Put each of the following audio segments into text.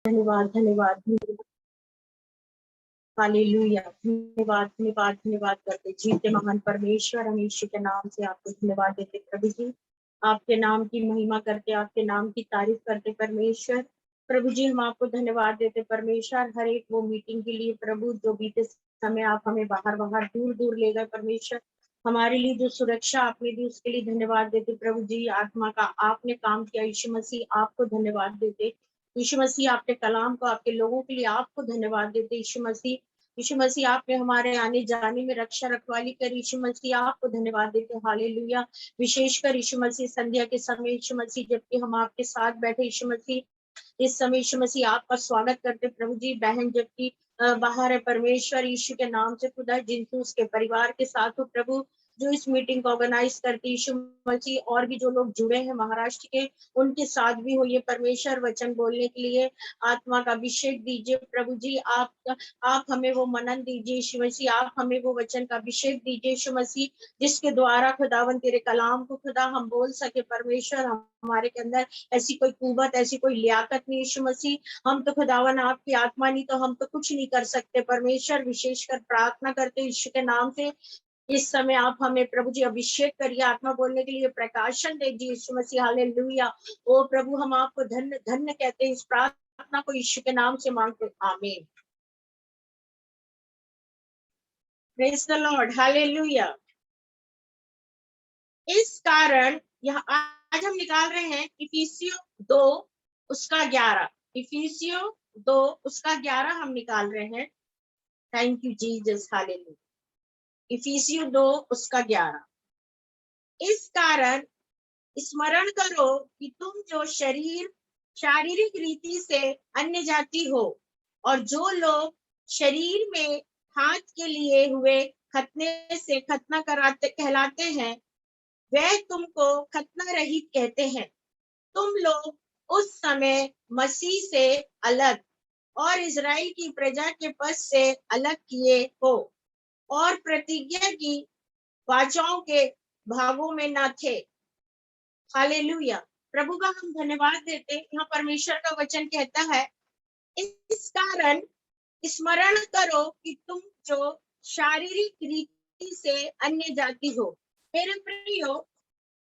धन्यवाद धन्यवाद हालेलुया। धन्यवाद धन्यवाद धन्यवाद करते जीते महान परमेश्वर, हम यीशु के नाम से आपको धन्यवाद देते प्रभु जी। आपके नाम की महिमा करते, आपके नाम की तारीफ करते परमेश्वर। प्रभु जी हम आपको धन्यवाद देते परमेश्वर, हर एक वो मीटिंग के लिए प्रभु जो बीते समय आप हमें बाहर बाहर दूर दूर ले गए परमेश्वर। हमारे लिए जो सुरक्षा आपने दी उसके लिए धन्यवाद देते प्रभु जी। आत्मा का आपने काम किया यीशु मसीह, आपको धन्यवाद देते यीशु मसीह। आपके कलाम को आपके लोगों के लिए आपको धन्यवाद देते यीशु मसीह। यीशु मसीह आपने हमारे आने जाने में रक्षा रखवाली कर यीशु मसीह, आपको धन्यवाद देते हालेलुया। विशेषकर यीशु मसीह संध्या के समय यीशु मसीह जबकि हम आपके साथ बैठे यीशु मसीह इस समय यीशु मसीह आपका स्वागत करते प्रभु जी। बहन जबकि बाहर है परमेश्वर यीशु के नाम से खुदा जिंतु उसके परिवार के साथ हो प्रभु, जो इस मीटिंग को ऑर्गेनाइज करते यीशु मसीह, और भी जो लोग जुड़े हैं महाराष्ट्र के उनके साथ भी हो ये परमेश्वर वचन बोलने के लिए आत्मा का अभिषेक दीजिए प्रभु जी। आप हमें वो मनन दीजिए यीशु मसीह, आप हमें वो वचन का अभिषेक दीजिए यीशु मसीह, जिसके द्वारा खुदावन तेरे कलाम को खुदा हम बोल सके परमेश्वर। हमारे के अंदर ऐसी कोई कुवत ऐसी कोई लियाकत नहीं यीशु मसीह, हम तो खुदावन आपकी आत्मा नहीं तो हम तो कुछ नहीं कर सकते परमेश्वर। विशेषकर प्रार्थना करते यीशु के नाम से इस समय आप हमें प्रभु जी अभिषेक करिए, आत्मा बोलने के लिए प्रकाशन दीजिए यीशु मसीह हालेलुया। ओ प्रभु हम आपको धन्य धन्य कहते हैं, इस प्रार्थना को यीशु के नाम से मांगते आमीन। Praise the Lord hallelujah. इस कारण यह आज हम निकाल रहे हैं इफिसियों 2 उसका 11, इफिसियों 2 उसका 11 हम निकाल रहे हैं। Thank you Jesus hallelujah. इफिसियों 2 उसका 11। इस कारण स्मरण करो कि तुम जो शारीरिक रीति से अन्य जाति हो, और जो लोग शरीर में हाथ के लिए हुए खतने से खतना कराते कहलाते हैं, वह तुमको खतना रहित कहते हैं। तुम लोग उस समय मसीह से अलग और इजराइल की प्रजा के पद से अलग किए हो, और प्रतिज्ञा की वाचाओं के भागों में न थे। हालेलुया। प्रभु का हम धन्यवाद देते। यहाँ परमेश्वर का वचन कहता है इस कारण स्मरण करो कि तुम जो शारीरिक रीति से अन्य जाति हो। मेरे प्रियो,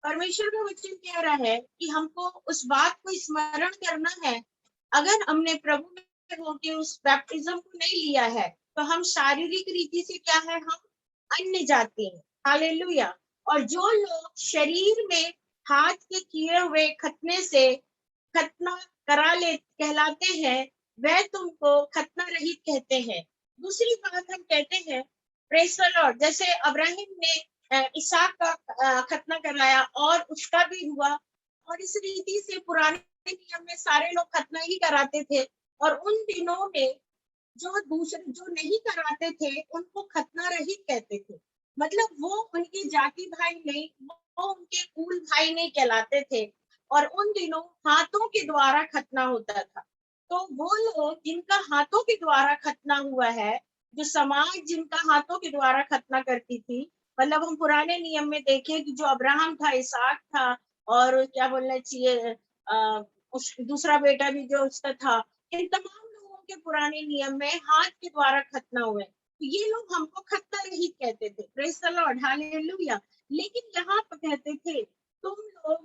परमेश्वर का वचन कह रहा है कि हमको उस बात को स्मरण करना है। अगर हमने प्रभु में होके उस बैप्टिज्म को नहीं लिया है तो हम शारीरिक रीति से क्या है, हम अन्य जाति हैं। हालेलुया। और जो लोग शरीर में हाथ के किए हुए खतने से खतना कहलाते हैं, वह तुमको खतना रहित कहते हैं। दूसरी बात हम कहते हैं प्रेज द लॉर्ड, जैसे अब्राहिम ने इसहाक का खतना कराया और उसका भी हुआ, और इस रीति से पुराने नियम में सारे लोग खतना ही कराते थे। और उन दिनों में जो दूसरे जो नहीं कराते थे उनको खतना रहित कहते थे। मतलब वो उनके जाति भाई नहीं, वो उनके कुल भाई नहीं कहलाते थे। और उन दिनों हाथों के द्वारा खतना होता था। तो वो लोग जिनका हाथों के द्वारा खतना हुआ है, जो समाज जिनका हाथों के द्वारा खतना करती थी, मतलब हम पुराने नियम में देखें कि जो अब्राहम था, इसहाक था, और क्या बोलना चाहिए उस दूसरा बेटा भी जो उसका था, इन तमाम लोगों के पुराने नियम में हाथ के द्वारा खतना हुए, तो ये लोग हमको खतना रहित कहते थे। Praise the Lord hallelujah. लेकिन यहाँ पर कहते थे तुम लोग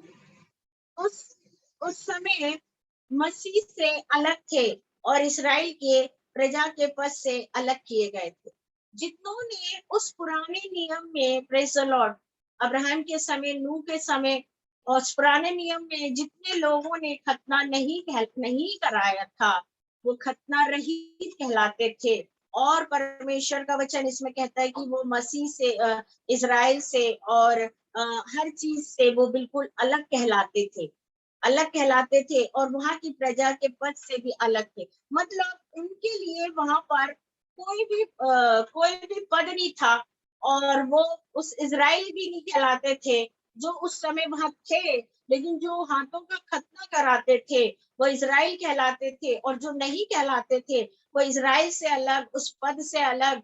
उस समय मसीह से अलग थे और इस्राएल के प्रजा के पद से अलग किए गए थे। जितनों ने उस पुराने नियम में प्रेज द लॉर्ड अब्राहम के समय, नूह के समय, और उस पुराने नियम में जितने लोगों ने खतना नहीं कराया था, वो खतना रहित कहलाते थे। और परमेश्वर का वचन इसमें कहता है कि वो मसीह से इजराइल से और हर चीज से वो बिल्कुल अलग कहलाते थे और वहां की प्रजा के पद से भी अलग थे। मतलब उनके लिए वहां पर कोई भी पद नहीं था, और वो उस इजराइल भी नहीं कहलाते थे जो उस समय वहां थे। लेकिन जो हाथों का खतना कराते थे वो इजराइल कहलाते थे, और जो नहीं कहलाते थे वो इजराइल से अलग, उस पद से अलग,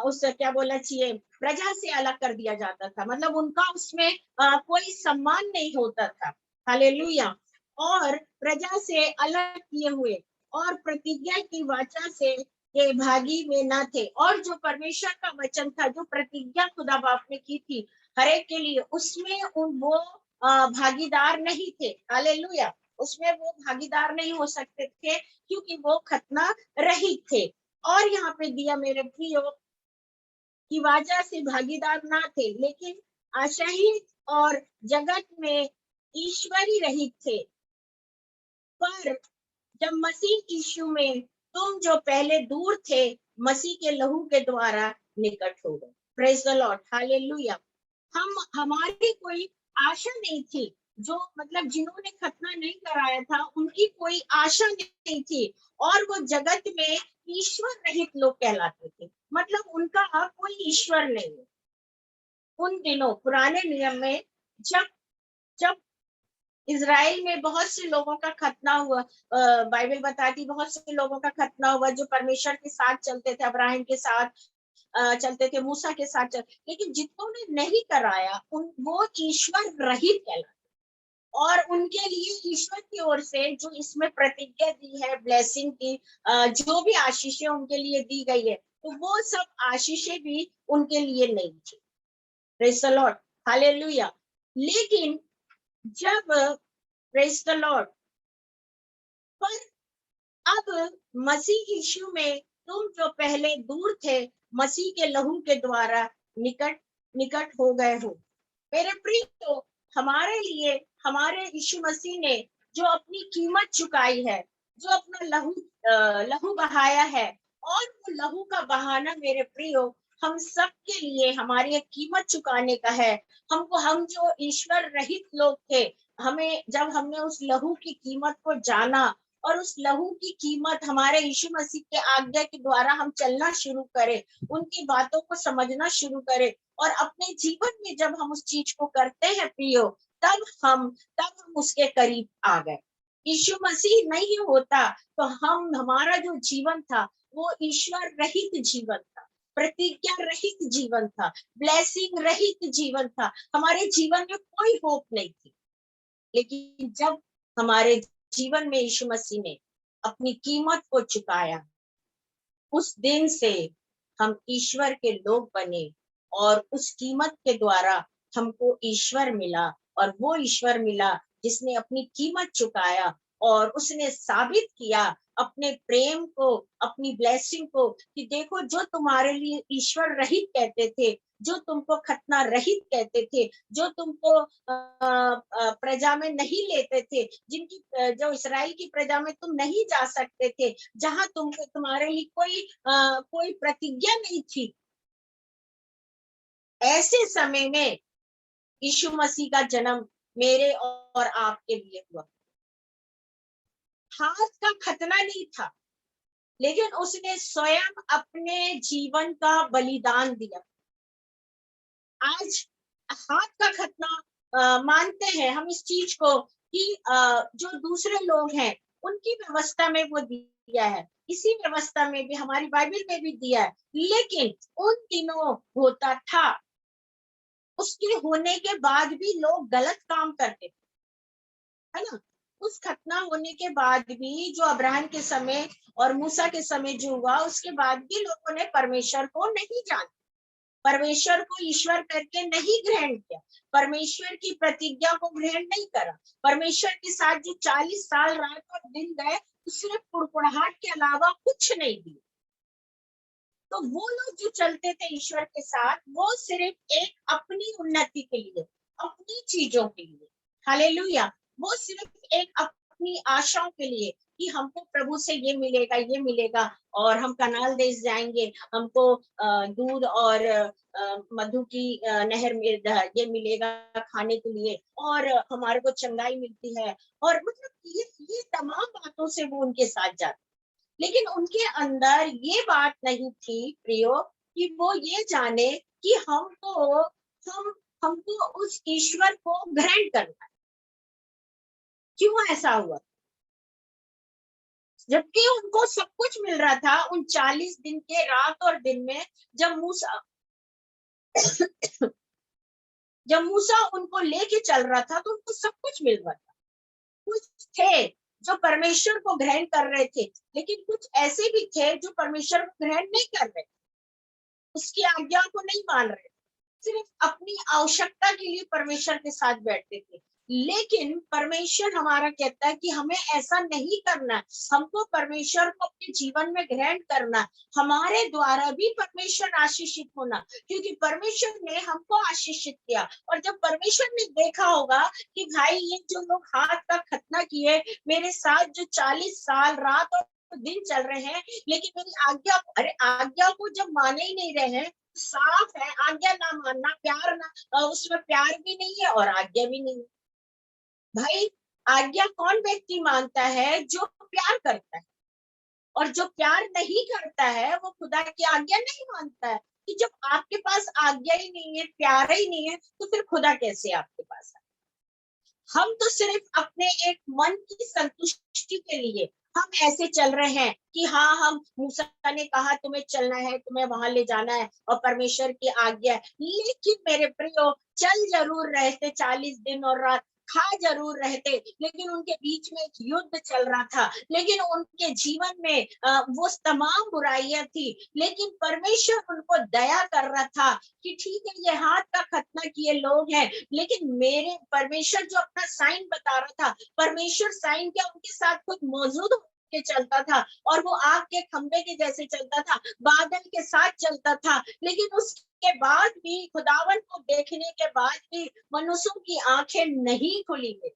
उस क्या बोलना चाहिए, प्रजा से अलग कर दिया जाता था। मतलब उनका उसमें कोई सम्मान नहीं होता था। हालेलुया। और प्रजा से अलग किए हुए और प्रतिज्ञा की वाचा से के भागी में न थे। और जो परमेश्वर का वचन था, जो प्रतिज्ञा खुदा बाप ने की थी हर एक के लिए, उसमें वो भागीदार नहीं थे। हालेलुया। उसमें वो भागीदार नहीं हो सकते थे क्योंकि वो खतना रहित थे। और यहाँ पे दिया मेरे प्रियो की वाचा से भागीदार ना थे, लेकिन आशाही और जगत में ईश्वरी रहित थे। पर जब मसीह यीशु में तुम जो पहले दूर थे, मसीह के लहू के द्वारा निकट हो गए। Praise the Lord. हालेलुया। हमारी कोई आशा नहीं थी, जो मतलब जिन्होंने खतना नहीं कराया था उनकी कोई आशा नहीं थी, और वो जगत में ईश्वर रहित लोग कहलाते थे। मतलब उनका कोई ईश्वर नहीं है। उन दिनों पुराने नियम में जब जब इज़राइल में बहुत से लोगों का खतना हुआ, बाइबल बताती बहुत से लोगों का खतना हुआ जो परमेश्वर के साथ चलते थे, अब्राहम के साथ चलते थे, मूसा के साथ लेकिन जितनों ने नहीं कराया वो ईश्वर रहित कहलाते। और उनके लिए ईश्वर की ओर से जो इसमें प्रतिज्ञा दी है, ब्लेसिंग की, जो भी आशीषें उनके लिए दी गई है, तो वो सब आशीषें भी उनके लिए नहीं थी। Praise the Lord. हालेलुया। लेकिन जब प्रेज द लॉर्ड पर अब मसीह यीशु में तुम जो पहले दूर थे, मसीह के लहू के द्वारा निकट निकट हो गए हो। मेरे प्रिय, तो हमारे लिए हमारे यीशु मसीह ने जो अपनी कीमत चुकाई है, जो अपना लहू बहाया है, और वो लहू का बहाना मेरे प्रियो हम सब के लिए हमारी एक कीमत चुकाने का है। हम जो ईश्वर रहित लोग थे, हमें जब हमने उस लहू की कीमत को जाना और उस लहू की कीमत हमारे यीशु मसीह के आज्ञा के द्वारा हम चलना शुरू करें, उनकी बातों को समझना शुरू करें, और अपने जीवन में जब हम उस चीज को करते हैं प्रियो, तब हम उसके करीब आ गए। यीशु मसीह नहीं होता तो हमारा जो जीवन था वो ईश्वर रहित जीवन था, प्रतिज्ञा रहित जीवन था, ब्लेसिंग रहित जीवन था। हमारे जीवन में कोई होप नहीं थी। लेकिन जब हमारे जीवन में यीशु मसीह ने अपनी कीमत को चुकाया, उस दिन से हम ईश्वर के लोग बने, और उस कीमत के द्वारा हमको ईश्वर मिला। और वो ईश्वर मिला जिसने अपनी कीमत चुकाया, और उसने साबित किया अपने प्रेम को, अपनी ब्लेसिंग को, कि देखो जो तुम्हारे लिए ईश्वर रहित कहते थे, जो तुमको खतना रहित कहते थे, जो तुमको प्रजा में नहीं लेते थे, जिनकी जो इस्राएल की प्रजा में तुम नहीं जा सकते थे, जहां तुमको तुम्हारे लिए कोई प्रतिज्ञा नहीं थी, ऐसे समय में यीशु मसीह का जन्म मेरे और आपके लिए हुआ। हाथ का खतना नहीं था, लेकिन उसने स्वयं अपने जीवन का बलिदान दिया। आज हाथ का खतना मानते हैं हम इस चीज को कि जो दूसरे लोग हैं उनकी व्यवस्था में वो दिया है, इसी व्यवस्था में भी हमारी बाइबल में भी दिया है, लेकिन उन दिनों होता था, उसके होने के बाद भी लोग गलत काम करते थे, है ना। उस खतना होने के बाद भी जो अब्राहम के समय और मूसा के समय जो हुआ, उसके बाद भी लोगों ने परमेश्वर को नहीं जाना, परमेश्वर को ईश्वर करके नहीं ग्रहण किया, परमेश्वर की प्रतिज्ञा को ग्रहण नहीं करा। परमेश्वर के साथ जो 40 साल रात और दिन गए, सिर्फ कुड़कुड़ाहट के अलावा कुछ नहीं दिया। तो वो लोग जो चलते थे ईश्वर के साथ, वो सिर्फ एक अपनी उन्नति के लिए, अपनी चीजों के लिए, हालेलुया, वो सिर्फ एक अपनी आशाओं के लिए कि हमको प्रभु से ये मिलेगा और हम कनाल देश जाएंगे, हमको दूध और मधु की नहर में ये मिलेगा खाने के लिए, और हमारे को चंगाई मिलती है, और मतलब ये तमाम बातों से वो उनके साथ जाते। लेकिन उनके अंदर ये बात नहीं थी प्रियो कि वो ये जाने कि हमको उस ईश्वर को ग्रहण करना है। क्यों ऐसा हुआ? जबकि उनको सब कुछ मिल रहा था उन 40 दिन के रात और दिन में, जब मूसा जब मूसा उनको लेके चल रहा था तो उनको सब कुछ मिल रहा था, कुछ थे जो परमेश्वर को ग्रहण कर रहे थे, लेकिन कुछ ऐसे भी थे जो परमेश्वर को ग्रहण नहीं कर रहे, उसकी आज्ञा को नहीं मान रहे, सिर्फ अपनी आवश्यकता के लिए परमेश्वर के साथ बैठते थे। लेकिन परमेश्वर हमारा कहता है कि हमें ऐसा नहीं करना, हमको परमेश्वर को अपने जीवन में ग्रहण करना, हमारे द्वारा भी परमेश्वर आशीषित होना, क्योंकि परमेश्वर ने हमको आशीषित किया। और जब परमेश्वर ने देखा होगा कि भाई ये जो लोग हाथ का खतना किए, मेरे साथ जो 40 साल रात और दिन चल रहे हैं, लेकिन मेरी आज्ञा, अरे आज्ञा को जब माने ही नहीं रहे हैं, साफ है आज्ञा ना मानना, प्यार ना, उसमें प्यार भी नहीं है और आज्ञा भी नहीं है। भाई आज्ञा कौन व्यक्ति मानता है? जो प्यार करता है, और जो प्यार नहीं करता है वो खुदा की आज्ञा नहीं मानता है। कि जब आपके पास आज्ञा ही नहीं है, प्यार ही नहीं है, तो फिर खुदा कैसे आपके पास है? हम तो सिर्फ अपने एक मन की संतुष्टि के लिए हम ऐसे चल रहे हैं कि हाँ, हम मूसा ने कहा तुम्हें चलना है, तुम्हें वहां ले जाना है और परमेश्वर की आज्ञा है। लेकिन मेरे प्रियो, चल जरूर रहे थे 40 दिन और रात, खा जरूर रहे थे, लेकिन उनके बीच में एक युद्ध चल रहा था, लेकिन उनके जीवन में वो तमाम बुराइयां थी, लेकिन परमेश्वर उनको दया कर रहा था कि ठीक है, ये हाथ का खतना किए लोग हैं, लेकिन मेरे परमेश्वर जो अपना साइन बता रहा था, परमेश्वर साइन क्या, उनके साथ खुद मौजूद होके चलता था, और वो आग के खंबे के जैसे चलता था, बादल के साथ चलता था। लेकिन उसके बाद भी, खुदावन को देखने के बाद भी मनुष्यों की आंखें नहीं खुली गई।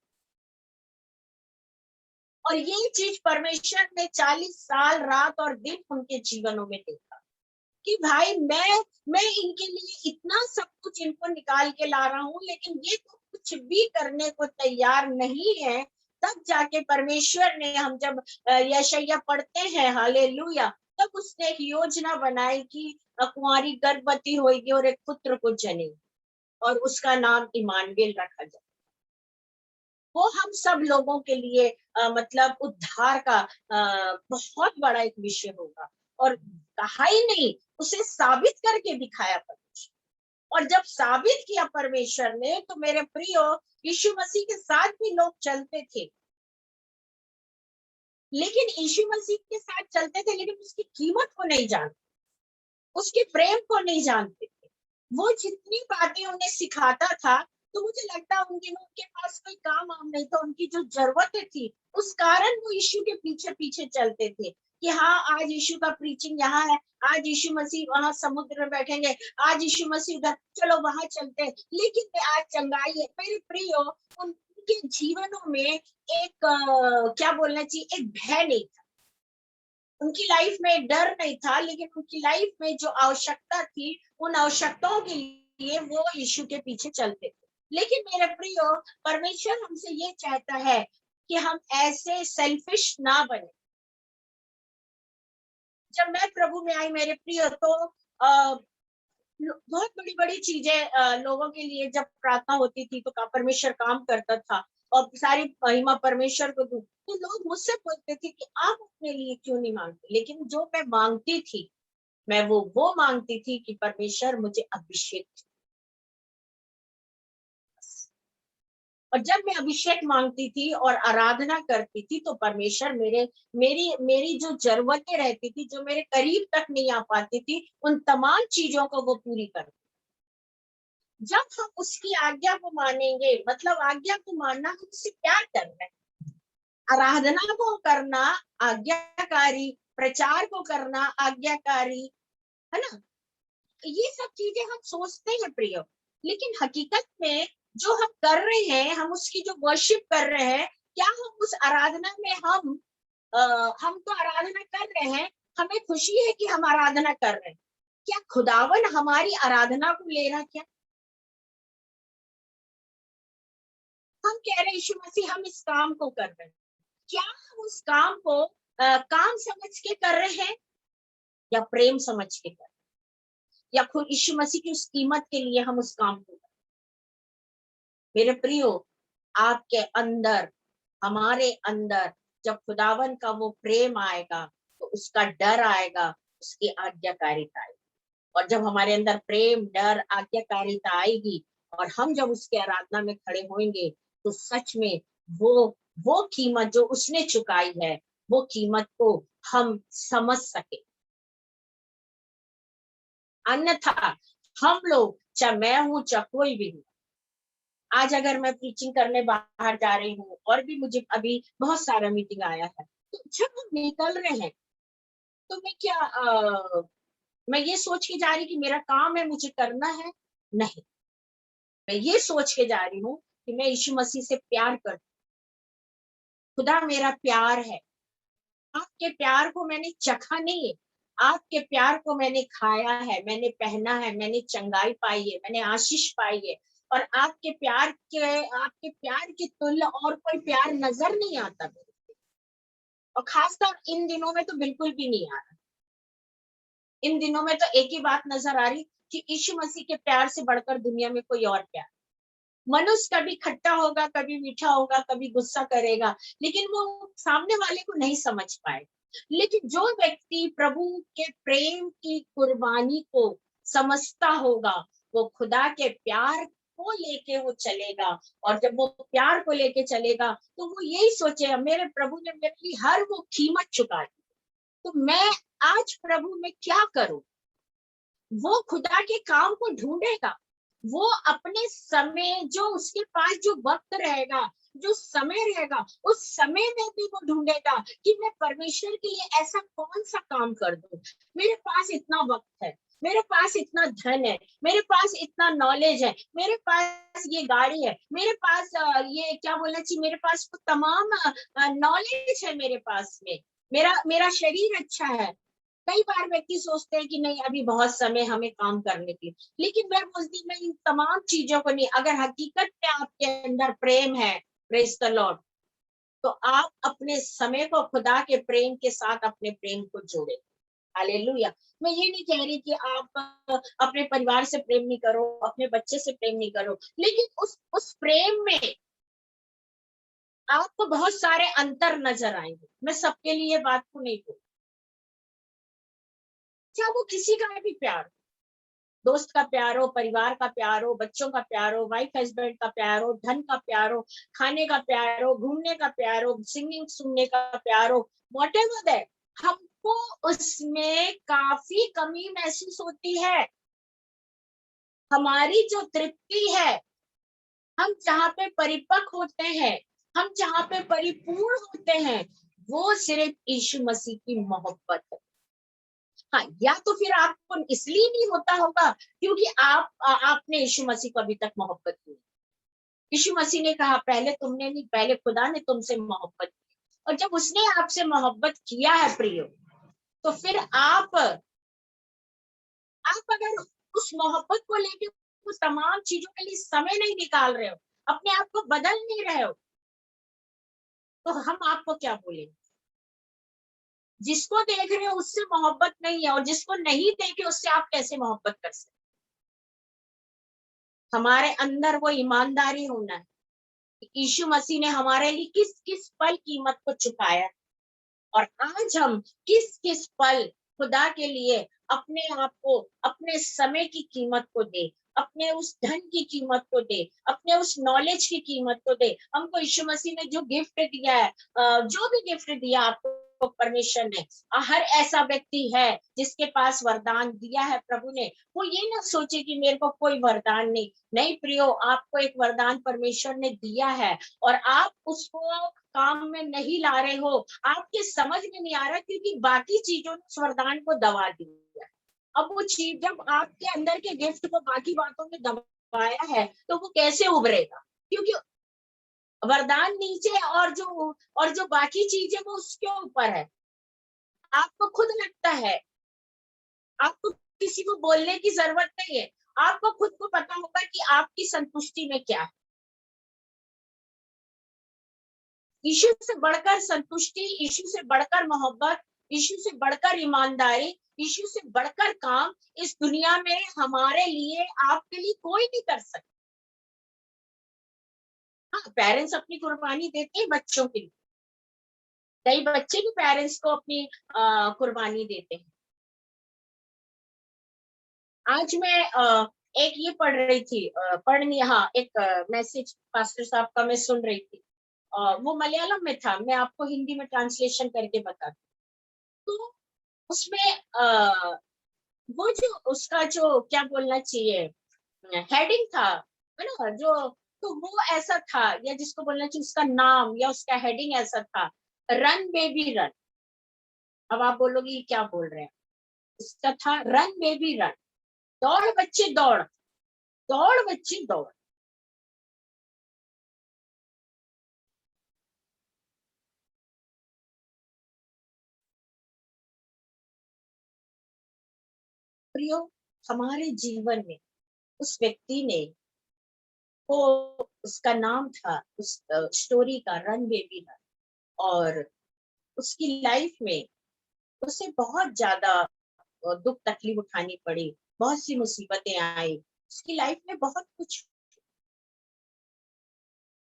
और ये चीज परमेश्वर ने 40 साल रात और दिन उनके जीवनों में देखा कि भाई मैं इनके लिए इतना सब कुछ इनको निकाल के ला रहा हूँ, लेकिन ये तो कुछ भी करने को तैयार नहीं है। तब जाके परमेश्वर ने, हम जब यशायाह पढ़ते हैं, हालेलुया, तब उसने एक योजना बनाई कि कुंवारी गर्भवती होगी और एक पुत्र को जनेगी और उसका नाम इमानुएल रखा जाए। वो हम सब लोगों के लिए मतलब उद्धार का बहुत बड़ा एक विषय होगा। और कहा ही नहीं, उसे साबित करके दिखाया परमेश्वर। और जब साबित किया परमेश्वर ने, तो मेरे प्रियो, यीशु मसीह के साथ भी लोग चलते थे, लेकिन यीशु मसीह के साथ चलते थे, लेकिन उसकी कीमत को नहीं जानते, उसके प्रेम को नहीं जानते थे। वो जितनी बातें उन्हें सिखाता था, तो मुझे लगता उनके उनके पास कोई काम वाम नहीं था, उनकी जो जरूरतें थी उस कारण वो यीशु के पीछे पीछे चलते थे कि हाँ, आज यीशु का प्रीचिंग यहाँ है, आज यीशु मसीह वहां समुद्र में बैठेंगे, आज यीशु मसीह उधर, चलो वहां चलते हैं। लेकिन आज चंगाई है मेरे प्रियो, उनके जीवनों में एक क्या बोलना चाहिए, एक भय नहीं था। उनकी लाइफ में डर नहीं था, लेकिन उनकी लाइफ में जो आवश्यकता थी, उन आवश्यकताओं के लिए वो यीशु के पीछे चलते थे। लेकिन मेरे प्रियो, परमेश्वर हमसे ये चाहता है कि हम ऐसे सेल्फिश ना बने। जब मैं प्रभु में आई मेरे प्रियो, तो बहुत बड़ी बड़ी चीजें लोगों के लिए जब प्रार्थना होती थी, तो परमेश्वर काम करता था और सारी महिमा परमेश्वर को दूं। तो लोग मुझसे पूछते थे कि आप अपने लिए क्यों नहीं मांगते, लेकिन जो मैं मांगती थी, मैं वो मांगती थी कि परमेश्वर मुझे अभिषेक। और जब मैं अभिषेक मांगती थी और आराधना करती थी, तो परमेश्वर मेरी मेरी जो जरूरतें रहती थी, जो मेरे करीब तक नहीं आ पाती थी, उन तमाम चीजों को वो पूरी कर। जब हम उसकी आज्ञा को मानेंगे, मतलब आज्ञा को मानना, हम उससे प्यार कर रहे हैं, आराधना को करना आज्ञाकारी, प्रचार को करना आज्ञाकारी, है ना? ये सब चीजें हम सोचते हैं प्रिय, लेकिन हकीकत में जो हम कर रहे हैं, हम उसकी जो वर्शिप कर रहे हैं, क्या हम उस आराधना में हम तो आराधना कर रहे हैं, हमें खुशी है कि हम आराधना कर रहे हैं, क्या खुदावन हमारी आराधना को ले रहा? क्या हम कह रहे हैं यीशु मसीह हम इस काम को कर रहे हैं, क्या हम उस काम को काम समझ के कर रहे हैं या प्रेम समझ के कर रहे हैं, या खुद यीशु मसीह की उस कीमत के लिए हम उस काम को कर रहे हैं? मेरे प्रियो, आपके अंदर, हमारे अंदर जब खुदावन का वो प्रेम आएगा, तो उसका डर आएगा, उसकी आज्ञाकारिता आएगी। और जब हमारे अंदर प्रेम, डर, आज्ञाकारिता आएगी और हम जब उसके आराधना में खड़े होंगे, तो सच में वो वो कीमत जो उसने चुकाई है, वो कीमत को हम समझ सके। अन्यथा हम लोग, चाहे मैं हूं चाहे कोई भी हूं, आज अगर मैं प्रीचिंग करने बाहर जा रही हूँ और भी मुझे अभी बहुत सारा मीटिंग आया है, तो जब हम निकल रहे हैं तो मैं क्या मैं ये सोच के जा रही कि मेरा काम है, मुझे करना है? नहीं, मैं ये सोच के जा रही हूँ कि मैं यीशु मसीह से प्यार करती हूँ। खुदा मेरा प्यार है। आपके प्यार को मैंने चखा नहीं है, आपके प्यार को मैंने खाया है, मैंने पहना है, मैंने चंगाई पाई है, मैंने आशीष पाई है। और आपके प्यार के तुल्य और कोई प्यार नजर नहीं आता मेरे। और खासकर इन दिनों में तो बिल्कुल भी नहीं आ रहा। इन दिनों में तो एक ही बात नजर आ रही कि यीशु मसीह के प्यार से बढ़कर दुनिया में कोई और प्यार। मनुष्य कभी खट्टा होगा, कभी मीठा होगा, कभी गुस्सा करेगा, लेकिन वो सामने वाले को नहीं समझ पाए। लेकिन जो व्यक्ति प्रभु के प्रेम की कुर्बानी को समझता होगा, वो खुदा के प्यार को लेके वो चलेगा। और जब वो प्यार को लेके चलेगा तो वो यही सोचेगा, मेरे प्रभु ने मेरे लिए हर वो कीमत चुका दी, तो मैं आज प्रभु में क्या करूं। वो खुदा के काम को ढूंढेगा। वो अपने समय, जो उसके पास जो वक्त रहेगा, जो समय रहेगा, उस समय में भी वो ढूंढेगा कि मैं परमेश्वर के लिए ऐसा कौन सा काम कर दूं। मेरे पास इतना वक्त है, मेरे पास इतना धन है, मेरे पास इतना नॉलेज है, मेरे पास ये गाड़ी है, मेरे पास ये क्या बोलना चाहिए, मेरे पास तो तमाम नॉलेज है मेरे पास में, मेरा मेरा शरीर अच्छा है। कई बार व्यक्ति सोचते हैं कि नहीं, अभी बहुत समय हमें काम करने की, लेकिन मैं बोलती मैं इन तमाम चीजों को नहीं, अगर हकीकत में आपके अंदर प्रेम है, प्रेज द लॉर्ड, तो आप अपने समय को खुदा के प्रेम के साथ अपने प्रेम को जोड़े। हालेलुया। मैं ये नहीं कह रही कि आप अपने परिवार से प्रेम नहीं करो, अपने बच्चे से प्रेम नहीं करो, लेकिन उस प्रेम में आपको बहुत सारे अंतर नजर आएंगे। मैं सबके लिए बात को नहीं बोल, क्या वो किसी का भी प्यार, दोस्त का प्यार हो, परिवार का प्यार हो, बच्चों का प्यार हो, वाइफ हस्बैंड का प्यार हो, धन का प्यार हो, खाने का प्यार हो, घूमने का प्यार हो, सिंगिंग सुनने का प्यार हो, व्हाटएवर दैट, हमको उसमें काफी कमी महसूस होती है। हमारी जो तृप्ति है, हम जहाँ पे परिपक्व होते हैं, हम जहाँ पे परिपूर्ण होते हैं, वो सिर्फ यीशु मसीह की मोहब्बत है। हाँ, या तो फिर आपको इसलिए नहीं होता होगा क्योंकि आपने यीशु मसीह को अभी तक मोहब्बत की। यीशु मसीह ने कहा, पहले तुमने नहीं, पहले खुदा ने तुमसे मोहब्बत की। और जब उसने आपसे मोहब्बत किया है प्रियो, तो फिर आप अगर उस मोहब्बत को लेके उस तमाम चीजों के लिए समय नहीं निकाल रहे हो, अपने आप को बदल नहीं रहे हो, तो हम आपको क्या बोलेंगे। जिसको देख रहे हो उससे मोहब्बत नहीं है, और जिसको नहीं देखे उससे आप कैसे मोहब्बत कर सकते। हमारे अंदर वो ईमानदारी होना है। यीशु मसीह ने हमारे लिए किस किस पल कीमत को चुकाया, और आज हम किस किस पल खुदा के लिए अपने आप को, अपने समय की कीमत को दे, अपने उस धन की कीमत को दे, अपने उस नॉलेज की कीमत को दे। हमको यीशु मसीह ने जो गिफ्ट दिया है, जो भी गिफ्ट दिया आपको परमेश्वर ने, हर ऐसा व्यक्ति है जिसके पास वरदान दिया है प्रभु ने, वो ये ना सोचे कि मेरे को कोई वरदान नहीं। नहीं प्रियो, आपको एक वरदान परमेश्वर ने दिया है, और आप उसको काम में नहीं ला रहे हो, आपके समझ में नहीं आ रहा, क्योंकि बाकी चीजों ने उस वरदान को दबा दिया। अब वो चीज जब आपके अंदर के गिफ्ट को बाकी बातों में दबाया है, तो वो कैसे उभरेगा, क्योंकि वरदान नीचे है, और जो बाकी चीज है वो उसके ऊपर है। आपको खुद लगता है, आपको किसी को बोलने की जरूरत नहीं है, आपको खुद को पता होगा कि आपकी संतुष्टि में क्या है। यीशु से बढ़कर संतुष्टि, यीशु से बढ़कर मोहब्बत, यीशु से बढ़कर ईमानदारी, यीशु से बढ़कर काम इस दुनिया में हमारे लिए, आपके लिए कोई नहीं कर सकता। हाँ, पेरेंट्स अपनी कुर्बानी देते हैं बच्चों के लिए, कई बच्चे भी पेरेंट्स को अपनी कुर्बानी देते हैं। आज मैं एक ये पढ़ रही थी, हाँ, एक मैसेज पास्टर साहब का मैं सुन रही थी। वो मलयालम में था, मैं आपको हिंदी में ट्रांसलेशन करके बताती हूँ। तो उसमें वो जो उसका जो क्या बोलना चाहिए हेडिंग था, है ना, जो, तो वो ऐसा था, या जिसको बोलना चाहिए उसका नाम या उसका हेडिंग ऐसा था, रन बेबी रन। अब आप बोलोगे ये क्या बोल रहे हैं, इसका था रन बेबी रन, दौड़ बच्चे दौड़, दौड़ बच्चे दौड़। प्रियो, हमारे जीवन में उस व्यक्ति ने, वो उसका नाम था उस स्टोरी का रन बेबी रन, और उसकी लाइफ में उसे बहुत ज्यादा दुख तकलीफ उठानी पड़ी, बहुत सी मुसीबतें आई उसकी लाइफ में, बहुत कुछ।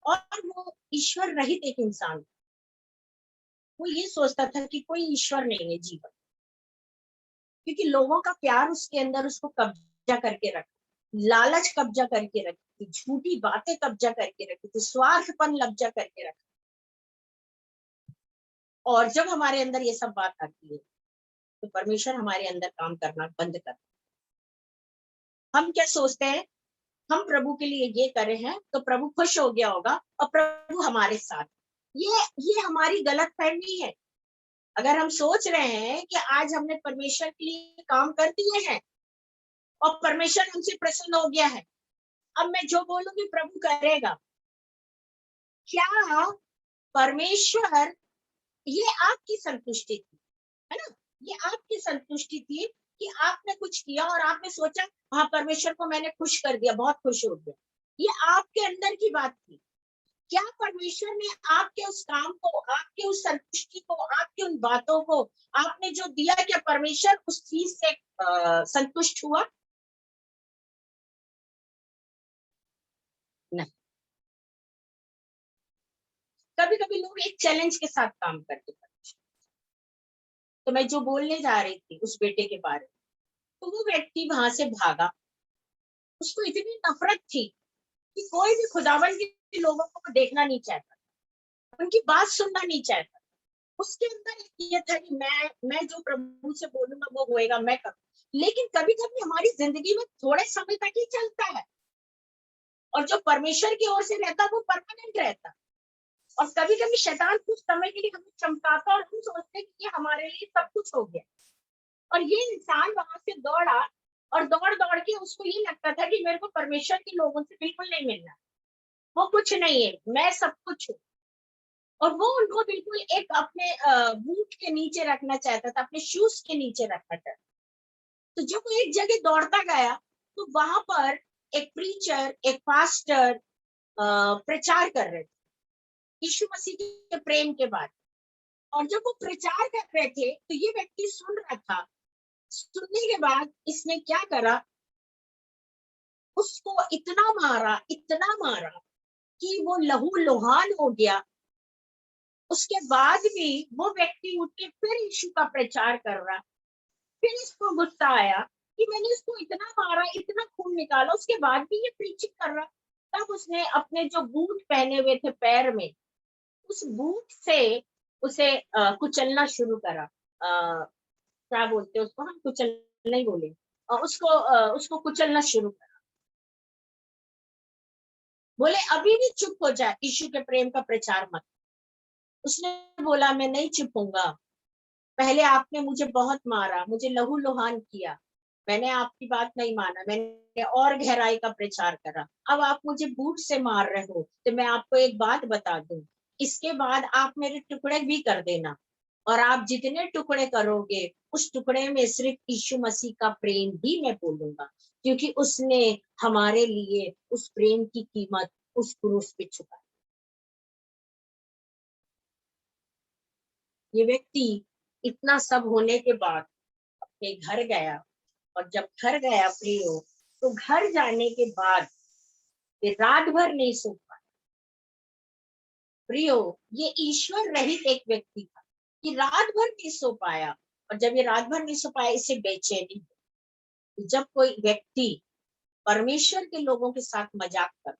और वो ईश्वर रहित एक इंसान, वो ये सोचता था कि कोई ईश्वर नहीं है जीवन, क्योंकि लोगों का प्यार उसके अंदर उसको कब्जा करके रखा, लालच कब्जा करके रखी थी, झूठी बातें कब्जा करके रखी थी, स्वार्थपन कब्जा करके रखा। और जब हमारे अंदर ये सब बात आती है, तो परमेश्वर हमारे अंदर काम करना बंद कर, हम क्या सोचते हैं, हम प्रभु के लिए ये करे हैं तो प्रभु खुश हो गया होगा और प्रभु हमारे साथ। ये हमारी गलत फहमी है। अगर हम सोच रहे हैं कि आज हमने परमेश्वर के लिए काम कर दिए हैं और परमेश्वर हमसे प्रसन्न हो गया है, अब मैं जो बोलूंगी प्रभु करेगा, क्या परमेश्वर, ये आपकी संतुष्टि थी, है ना, ये आपकी संतुष्टि थी कि आपने कुछ किया और आपने सोचा हाँ परमेश्वर को मैंने खुश कर दिया, बहुत खुश हो गया, ये आपके अंदर की बात थी। क्या परमेश्वर ने आपके उस काम को, आपके उस संतुष्टि को, आपकी उन बातों को, आपने जो दिया, क्या परमेश्वर उस चीज से संतुष्ट हुआ? नहीं। कभी कभी लोग एक चैलेंज के साथ काम करते हैं। तो मैं जो बोलने जा रही थी उस बेटे के बारे में, तो वो व्यक्ति वहां से भागा, उसको इतनी नफरत थी कि कोई भी खुदावन के लोगों को देखना नहीं चाहता, उनकी बात सुनना नहीं चाहता। उसके अंदर ये था कि मैं जो प्रभु से बोलूंगा वो होएगा, मैं करूँ। लेकिन कभी कभी हमारी जिंदगी में थोड़े समय तक ही चलता है, और जो परमेश्वर की ओर से रहता वो परमानेंट रहता। और कभी कभी शैतान कुछ समय के लिए हमें चमकाता और हम सोचते हैं कि ये हमारे लिए सब कुछ हो गया। और ये इंसान वहां से दौड़ा, और दौड़ दौड़ के उसको ये लगता था कि मेरे को परमेश्वर के लोगों से बिल्कुल नहीं मिलना, वो कुछ नहीं है, मैं सब कुछ हूँ। और वो उनको बिल्कुल एक अपने बूट के नीचे रखना चाहता था, अपने शूज के नीचे रखना चाहता। तो जब वो एक जगह दौड़ता गया, तो वहां पर एक प्रीचर, एक पास्टर प्रचार कर रहे थे यीशु मसीह के प्रेम के बारे में। और जब वो प्रचार कर रहे थे तो ये व्यक्ति सुन रहा था। सुनने के बाद इसने क्या करा, उसको इतना मारा कि वो लहू लुहान हो गया। उसके बाद भी वो व्यक्ति उठ के फिर यीशु का प्रचार कर रहा। फिर इसको गुस्सा आया कि मैंने इसको इतना मारा, इतना खून निकाला, उसके बाद भी ये प्रीचिंग कर रहा। तब उसने अपने जो बूट पहने हुए थे पैर में, उस बूट से उसे कुचलना शुरू करा। क्या बोलते हैं उसको, हम कुचलना ही बोले, उसको कुचलना शुरू करा। बोले अभी भी चुप हो जाए, यीशु के प्रेम का प्रचार मत। उसने बोला मैं नहीं चुप होऊंगा, पहले आपने मुझे बहुत मारा, मुझे लहू लुहान किया, मैंने आपकी बात नहीं माना, मैंने और गहराई का प्रचार करा। अब आप मुझे बूट से मार रहे हो, तो मैं आपको एक बात बता दूं, इसके बाद आप मेरे टुकड़े भी कर देना, और आप जितने टुकड़े करोगे उस टुकड़े में सिर्फ यीशु मसीह का प्रेम ही मैं बोलूंगा, क्योंकि उसने हमारे लिए उस प्रेम की कीमत उस क्रूस पे चुकाई। ये व्यक्ति इतना सब होने के बाद अपने घर गया, और जब घर गया प्रियो, तो घर जाने के बाद ये रात भर नहीं सो पाया। प्रियो, ये ईश्वर रहित एक व्यक्ति था कि रात भर नहीं सो पाया। और जब ये रात भर नहीं सो पाया, इसे बेचैनी हुई। जब कोई व्यक्ति परमेश्वर के लोगों के साथ मजाक कर,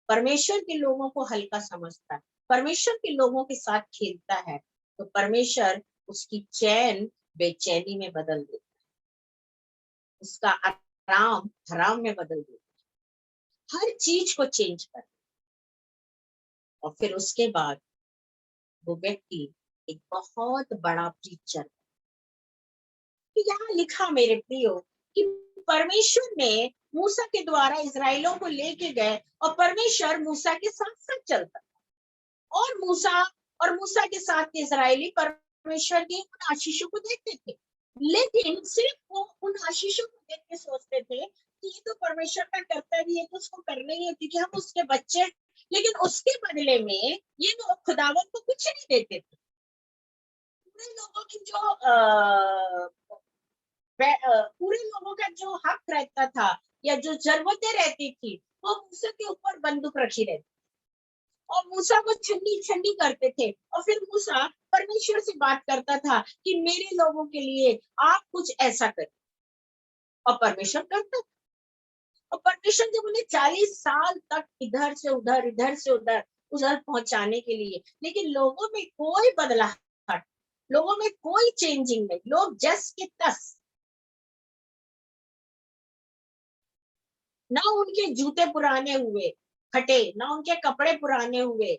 परमेश्वर के लोगों को हल्का समझता है, परमेश्वर के लोगों के साथ खेलता है तो परमेश्वर उसकी चैन बेचैनी में बदल देता है, उसका आराम हराम में बदल देता है, हर चीज को चेंज कर। और फिर उसके बाद वो व्यक्ति एक बहुत बड़ा प्रीचर। तो यहाँ लिखा मेरे प्रियो कि परमेश्वर ने मूसा के द्वारा इजराइलों को लेके गए और परमेश्वर मूसा के साथ साथ चलता और मूसा के साथ के इजरायली परमेश्वर की उन आशीषों को देखते थे, लेकिन सिर्फ वो उन आशीषों को देख के सोचते थे कि ये तो परमेश्वर का कर्तव्य है तो उसको करना ही है क्योंकि हम उसके बच्चे। लेकिन उसके बदले में ये लोग खुदावन को कुछ नहीं देते थे। पूरे लोगों की जो पूरे लोगों का जो हक रहता था या जो जरूरतें रहती थी वो मूसा के ऊपर बंदूक रखी रहती और मूसा को ठंडी ठंडी करते थे। और फिर मूसा परमेश्वर से बात करता था कि मेरे लोगों के लिए आप कुछ ऐसा करें और परमेश्वर करता। और परमेश्वर जब उन्हें 40 साल तक इधर से उधर उधर पहुंचाने के लिए, लेकिन लोगों में कोई बदलाव, लोगों में कोई चेंजिंग नहीं, लोग जस के तस। ना उनके जूते पुराने हुए फटे, ना उनके कपड़े पुराने हुए,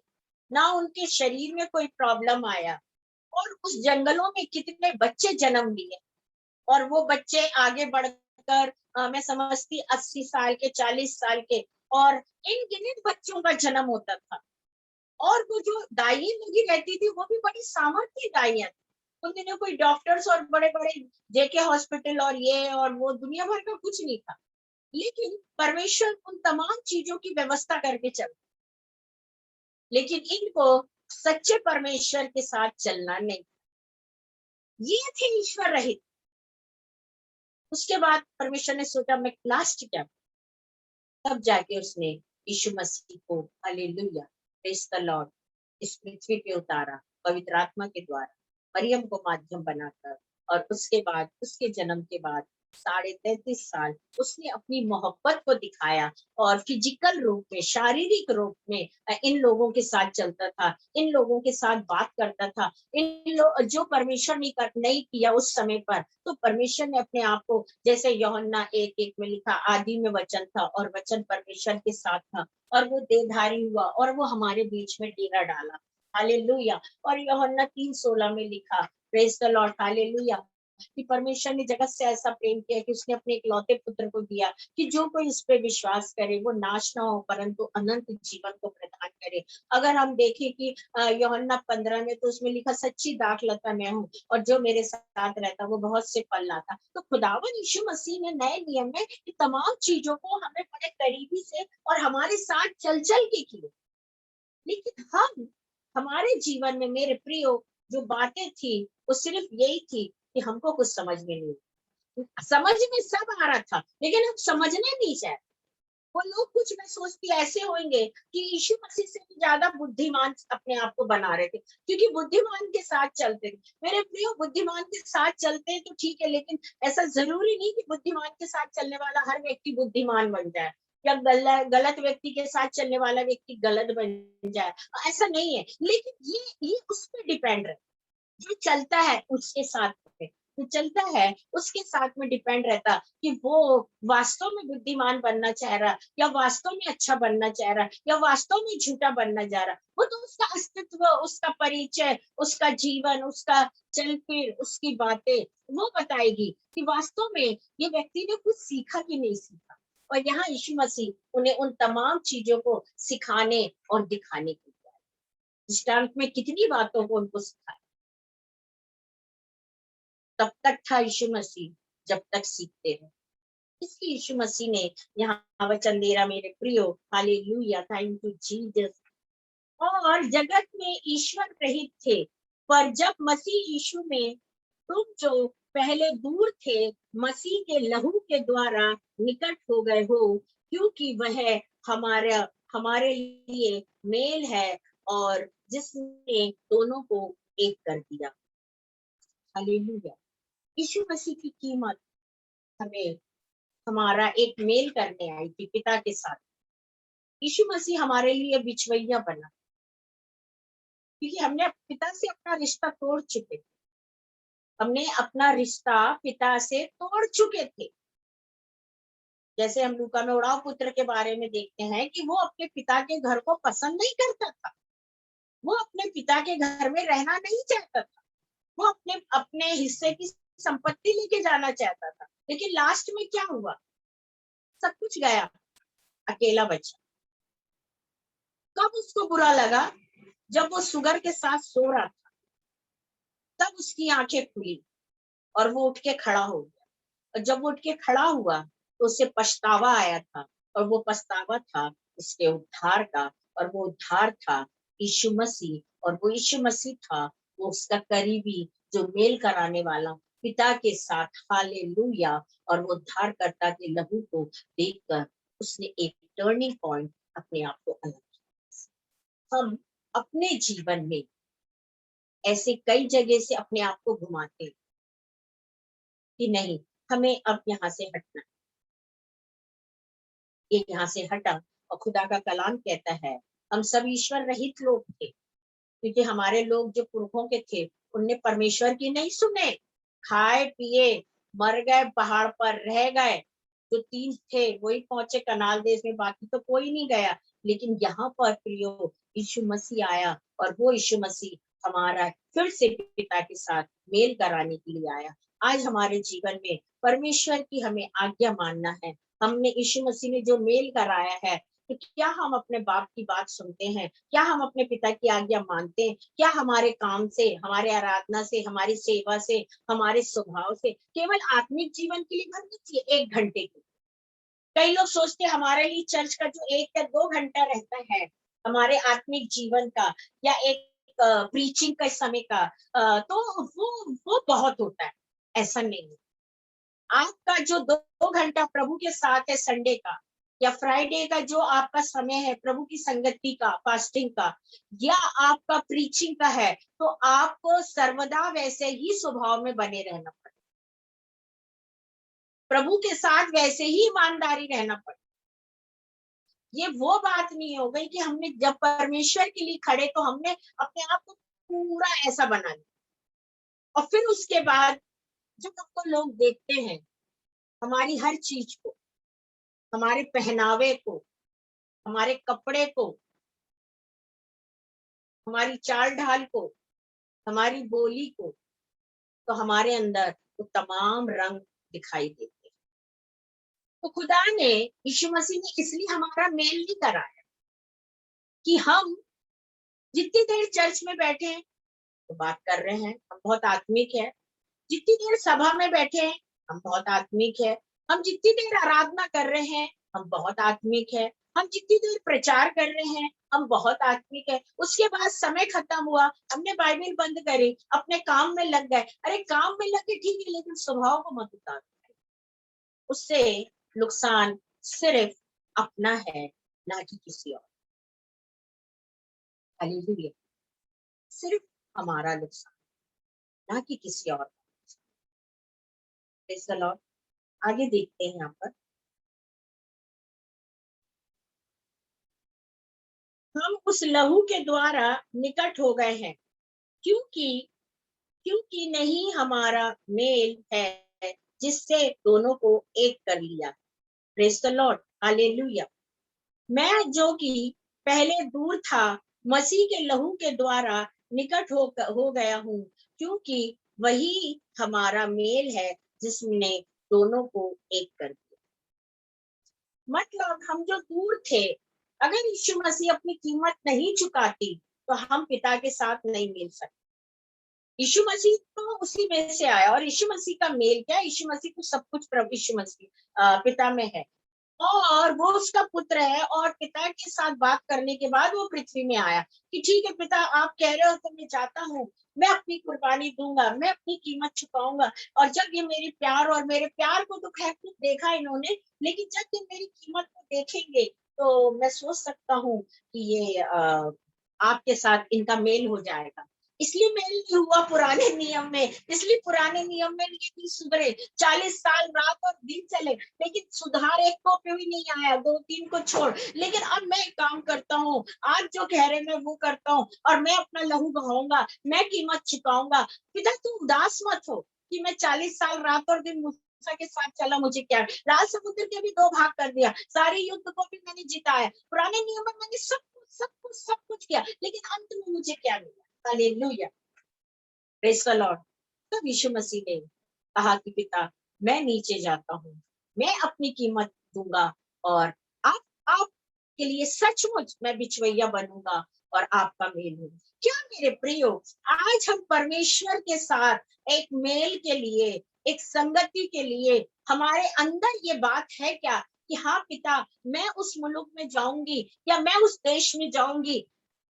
ना उनके शरीर में कोई प्रॉब्लम आया। और उस जंगलों में कितने बच्चे जन्म लिए और वो बच्चे आगे बढ़कर मैं समझती 80 साल के 40 साल के और इन गिनित बच्चों का जन्म होता था। और वो जो दाई लगी रहती थी वो भी बड़ी सामर्थ्य दाइयां थी। उन दिनों कोई डॉक्टर्स और बड़े बड़े जेके हॉस्पिटल और ये और वो दुनिया भर का कुछ नहीं था, लेकिन परमेश्वर उन तमाम चीजों की व्यवस्था करके चल। लेकिन इनको सच्चे परमेश्वर के साथ चलना नहीं, ये थे ईश्वर रहित। उसके बाद परमेश्वर ने सोचा मैं लास्ट क्या, तब जाके उसने यीशु मसीह को हालेलुया प्रेज द लॉर्ड इस पृथ्वी पे उतारा पवित्र आत्मा के द्वारा, मरियम को माध्यम बनाकर। और उसके बाद उसके जन्म के बाद 33.5 साल उसने अपनी मोहब्बत को दिखाया और फिजिकल रूप में शारीरिक रूप में इन लोगों के साथ चलता था, इन लोगों के साथ बात करता था। जो परमेश्वर नहीं किया उस समय पर, तो परमेश्वर ने अपने आप को, जैसे यूहन्ना 1:1 में लिखा, आदि में वचन था और वचन परमेश्वर के साथ था और वो देहधारी हुआ और वो हमारे बीच में डेरा डाला। हालेलुया। और यूहन्ना 3:16 में लिखा, प्रेज द लॉर्ड, हालेलुया, कि परमेश्वर ने जगत से ऐसा प्रेम किया कि उसने अपने इकलौते पुत्र को दिया कि जो कोई इस पे विश्वास करे वो नाश ना हो परंतु अनंत जीवन को प्रदान करे। अगर हम देखें कि यूहन्ना 15 में तो उसमें लिखा, सच्ची दाखलता मैं हूँ और जो मेरे साथ रहता वो बहुत से फल लाता। तो खुदावन यीशु मसीह ने नए नियम में तमाम चीजों को हमें बड़े करीबी से और हमारे साथ चल चल के किए। लेकिन हमारे जीवन में मेरे प्रियो जो बातें थी वो सिर्फ यही थी कि हमको कुछ समझ में नहीं, समझ में सब आ रहा था लेकिन हम समझने नहीं चाहे। वो लोग कुछ, मैं सोचती ऐसे होंगे कि यीशु मसीह से भी ज्यादा बुद्धिमान अपने आप को बना रहे थे क्योंकि बुद्धिमान के साथ चलते थे। मेरे प्रियो बुद्धिमान के साथ चलते हैं तो ठीक है, लेकिन ऐसा जरूरी नहीं कि बुद्धिमान के साथ चलने वाला हर व्यक्ति बुद्धिमान बन जाए या गलत व्यक्ति के साथ चलने वाला व्यक्ति गलत बन जाए, ऐसा नहीं है। लेकिन ये उस पर डिपेंड है, जो चलता है उसके साथ में, जो चलता है उसके साथ में डिपेंड रहता कि वो वास्तव में बुद्धिमान बनना चाह रहा या वास्तव में अच्छा बनना चाह रहा या वास्तव में झूठा बनना जा रहा। वो तो उसका अस्तित्व, उसका परिचय, उसका जीवन, उसका चल फिर, उसकी बातें वो बताएगी कि वास्तव में ये व्यक्ति ने कुछ सीखा कि नहीं सीखा। और यहाँ यीशु मसीह उन्हें उन तमाम चीजों को सिखाने और दिखाने के लिए, दृष्टांत में कितनी बातों को उनको सिखाया। तब तक था यीशु मसीह जब तक सीखते हैं। इसलिए यीशु मसीह ने यहाँ वचन दे रहा, मेरे प्रियो, हालेलुया, थैंक यू जीसस। और जगत में ईश्वर रहित थे, पर जब मसीह यीशु में तुम जो पहले दूर थे मसीह के लहू के द्वारा निकट हो गए हो, क्योंकि वह हमारा हमारे लिए मेल है और जिसने दोनों को एक कर दिया। हालेलुया। यीशु मसीह की कीमत हमें हमारा एक मेल करने आई थी पिता के साथ। यीशु मसीह हमारे लिए बिचवैया बना, क्योंकि हमने पिता से अपना रिश्ता तोड़ चुके थे। हमने अपना रिश्ता पिता से तोड़ चुके थे। जैसे हम लूका में उड़ाव पुत्र के बारे में देखते हैं कि वो अपने पिता के घर को पसंद नहीं करता था। वो अपने पिता के घर में रहना नहीं चाहता था। वो अपने अपने हिस्से की संपत्ति लेके जाना चाहता था। लेकिन लास्ट में क्या हुआ? सब कुछ गया, अकेला बचा। कब उसको बुरा लगा? जब वो सुगर के साथ सो रहा था, तब उसकी आंखें खुली और वो उठ के खड़ा हो गया। और जब वो उठ के खड़ा हुआ तो उसे पछतावा आया था, और वो पछतावा था उसके उद्धार का, और वो उद्धार था यीशु मसीह, और वो यीशु मसीह था वो उसका करीबी, जो मेल कराने वाला पिता के साथ। हालेलुया। और वो उद्धारकर्ता के लहू को देखकर उसने एक टर्निंग पॉइंट अपने आप को अलग किया। हम अपने जीवन में ऐसे कई जगह से अपने आप को घुमाते हैं कि नहीं, हमें अब यहाँ से हटना, ये यहाँ से हटा। और खुदा का कलाम कहता है हम सब ईश्वर रहित लोग थे, क्योंकि हमारे लोग जो पुरखों के थे उनने परमेश्वर की नहीं सुने, खाए पिए मर गए, पहाड़ पर रह गए। जो 3 थे वही पहुंचे कनाल देश में, बाकी तो कोई नहीं गया। लेकिन यहाँ पर प्रियो यीशु मसीह आया, और वो यीशु मसीह हमारा फिर से पिता के साथ मेल कराने के लिए आया। आज हमारे जीवन में परमेश्वर की हमें आज्ञा मानना है। हमने यीशु मसीह ने जो मेल कराया है, तो क्या हम अपने बाप की बात सुनते हैं? क्या हम अपने पिता की आज्ञा मानते हैं? क्या हमारे काम से, हमारे आराधना से, हमारी सेवा से, हमारे स्वभाव से केवल आत्मिक जीवन के लिए भरनी चाहिए 1 घंटे की? कई लोग सोचते हैं हमारे लिए चर्च का जो 1 या 2 घंटा रहता है हमारे आत्मिक जीवन का, या एक प्रीचिंग का समय का, तो वो बहुत होता है। ऐसा नहीं है। आपका जो 2 घंटा प्रभु के साथ है संडे का, या फ्राइडे का जो आपका समय है प्रभु की संगति का, फास्टिंग का, या आपका प्रीचिंग का है, तो आपको सर्वदा वैसे ही स्वभाव में बने रहना पड़े, प्रभु के साथ वैसे ही ईमानदारी रहना पड़े। ये वो बात नहीं हो गई कि हमने जब परमेश्वर के लिए खड़े तो हमने अपने आप को पूरा ऐसा बना लिया, और फिर उसके बाद जब हमको लोग देखते हैं, हमारी हर चीज को, हमारे पहनावे को, हमारे कपड़े को, हमारी चाल ढाल को, हमारी बोली को, तो हमारे अंदर वो तमाम रंग दिखाई देते हैं। तो खुदा ने, यीशु मसीह ने इसलिए हमारा मेल नहीं कराया कि हम जितनी देर चर्च में बैठे हैं तो बात कर रहे हैं, हम बहुत आत्मिक है। जितनी देर सभा में बैठे हैं हम बहुत आत्मिक है। हम जितनी देर आराधना कर रहे हैं हम बहुत आत्मिक है। हम जितनी देर प्रचार कर रहे हैं हम बहुत आत्मिक है। उसके बाद समय खत्म हुआ, हमने बाइबल बंद करी, अपने काम में लग गए। अरे काम में लग के ठीक है, लेकिन स्वभाव को मत उतार। उससे नुकसान सिर्फ अपना है, ना कि किसी और। हालेलुया। सिर्फ हमारा नुकसान, ना कि किसी और। Praise the Lord. आगे देखते हैं यहाँ पर, हम उस लहू के द्वारा निकट हो गए हैं, क्योंकि क्योंकि नहीं हमारा मेल है जिससे दोनों को एक कर लिया। Praise the Lord. हालेलुया। मैं जो कि पहले दूर था, मसीह के लहू के द्वारा निकट हो गया हूँ, क्योंकि वही हमारा मेल है जिसने दोनों को एक कर दिया। मतलब हम जो दूर थे, अगर यीशु मसीह अपनी कीमत नहीं चुकाती तो हम पिता के साथ नहीं मिल सकते। यीशु मसीह तो उसी में से आया, और यीशु मसीह का मेल क्या? यीशु मसीह को सब कुछ प्रभु यीशु मसीह पिता में है, और वो उसका पुत्र है। और पिता के साथ बात करने के बाद वो पृथ्वी में आया कि ठीक है पिता, आप कह रहे हो तो मैं चाहता हूँ, मैं अपनी कुर्बानी दूंगा, मैं अपनी कीमत चुकाऊंगा। और जब ये मेरी प्यार, और मेरे प्यार को तो खैर कुछ देखा इन्होंने, लेकिन जब ये मेरी कीमत को देखेंगे तो मैं सोच सकता हूँ कि ये आपके साथ इनका मेल हो जाएगा। इसलिए मेल नहीं हुआ पुराने नियम में, इसलिए पुराने नियम में ये भी सुधरे, 40 साल रात और दिन चले, लेकिन सुधार एक को पे भी नहीं आया, 2-3 को छोड़। लेकिन अब मैं एक काम करता हूँ, आज जो कह रहे मैं वो करता हूँ, और मैं अपना लहू बहाऊंगा, मैं कीमत चुकाऊंगा। पिता तू उदास मत हो कि मैं 40 साल रात और दिन मूसा के साथ चला, मुझे क्या, लाल समुद्र के भी 2 भाग कर दिया, सारे युद्ध को भी मैंने जिताया, पुराने नियम में मैंने सब कुछ किया, लेकिन अंत में मुझे क्या मिला? Hallelujah, praise the Lord. तब यीशु मसीह ने कहा कि पिता मैं नीचे जाता हूँ, मैं अपनी कीमत दूंगा, और आप के लिए सचमुच मैं बिचवैया बनूंगा और आपका मेल हूँ। क्या मेरे प्रियो, आज हम परमेश्वर के साथ एक मेल के लिए, एक संगति के लिए, हमारे अंदर ये बात है क्या कि हाँ पिता, मैं उस मुल्क में जाऊंगी या मैं उस देश में जाऊंगी,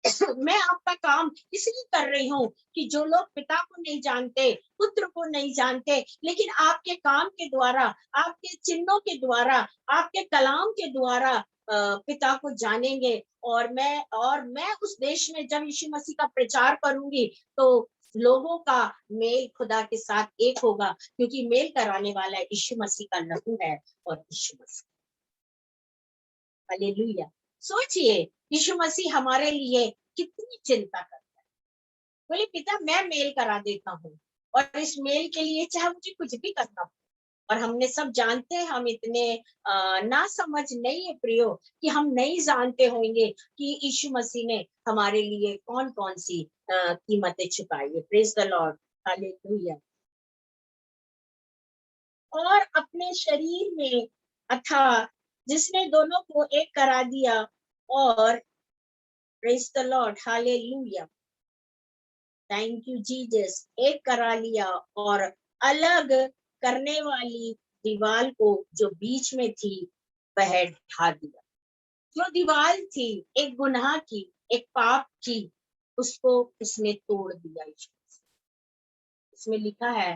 मैं आपका काम इसलिए कर रही हूँ कि जो लोग पिता को नहीं जानते, पुत्र को नहीं जानते, लेकिन आपके काम के द्वारा, आपके चिन्हों के द्वारा, आपके कलाम के द्वारा पिता को जानेंगे। और मैं उस देश में जब यीशु मसीह का प्रचार करूंगी, तो लोगों का मेल खुदा के साथ एक होगा, क्योंकि मेल कराने वाला यीशु मसीह का लहू है और यीशु मसीह। हालेलुया। सोचिए, यीशु मसीह हमारे लिए कितनी चिंता करता है। बोले पिता मैं मेल करा देता हूँ, और इस मेल के लिए चाहे मुझे कुछ भी करना पड़े। और हमने सब जानते हैं, हम इतने ना समझ नहीं है प्रियो, कि हम नहीं जानते होंगे कि यीशु मसीह ने हमारे लिए कौन कौन सी कीमतें चुकाई है। Praise the Lord, hallelujah. और अपने शरीर में अथा जिसने दोनों को एक करा दिया, और praise the Lord, hallelujah, thank you Jesus, एक करा लिया, और अलग करने वाली दीवार को जो बीच में थी वह ढा दिया। जो दीवार थी एक गुनाह की, एक पाप की, उसको उसने तोड़ दिया। इसमें लिखा है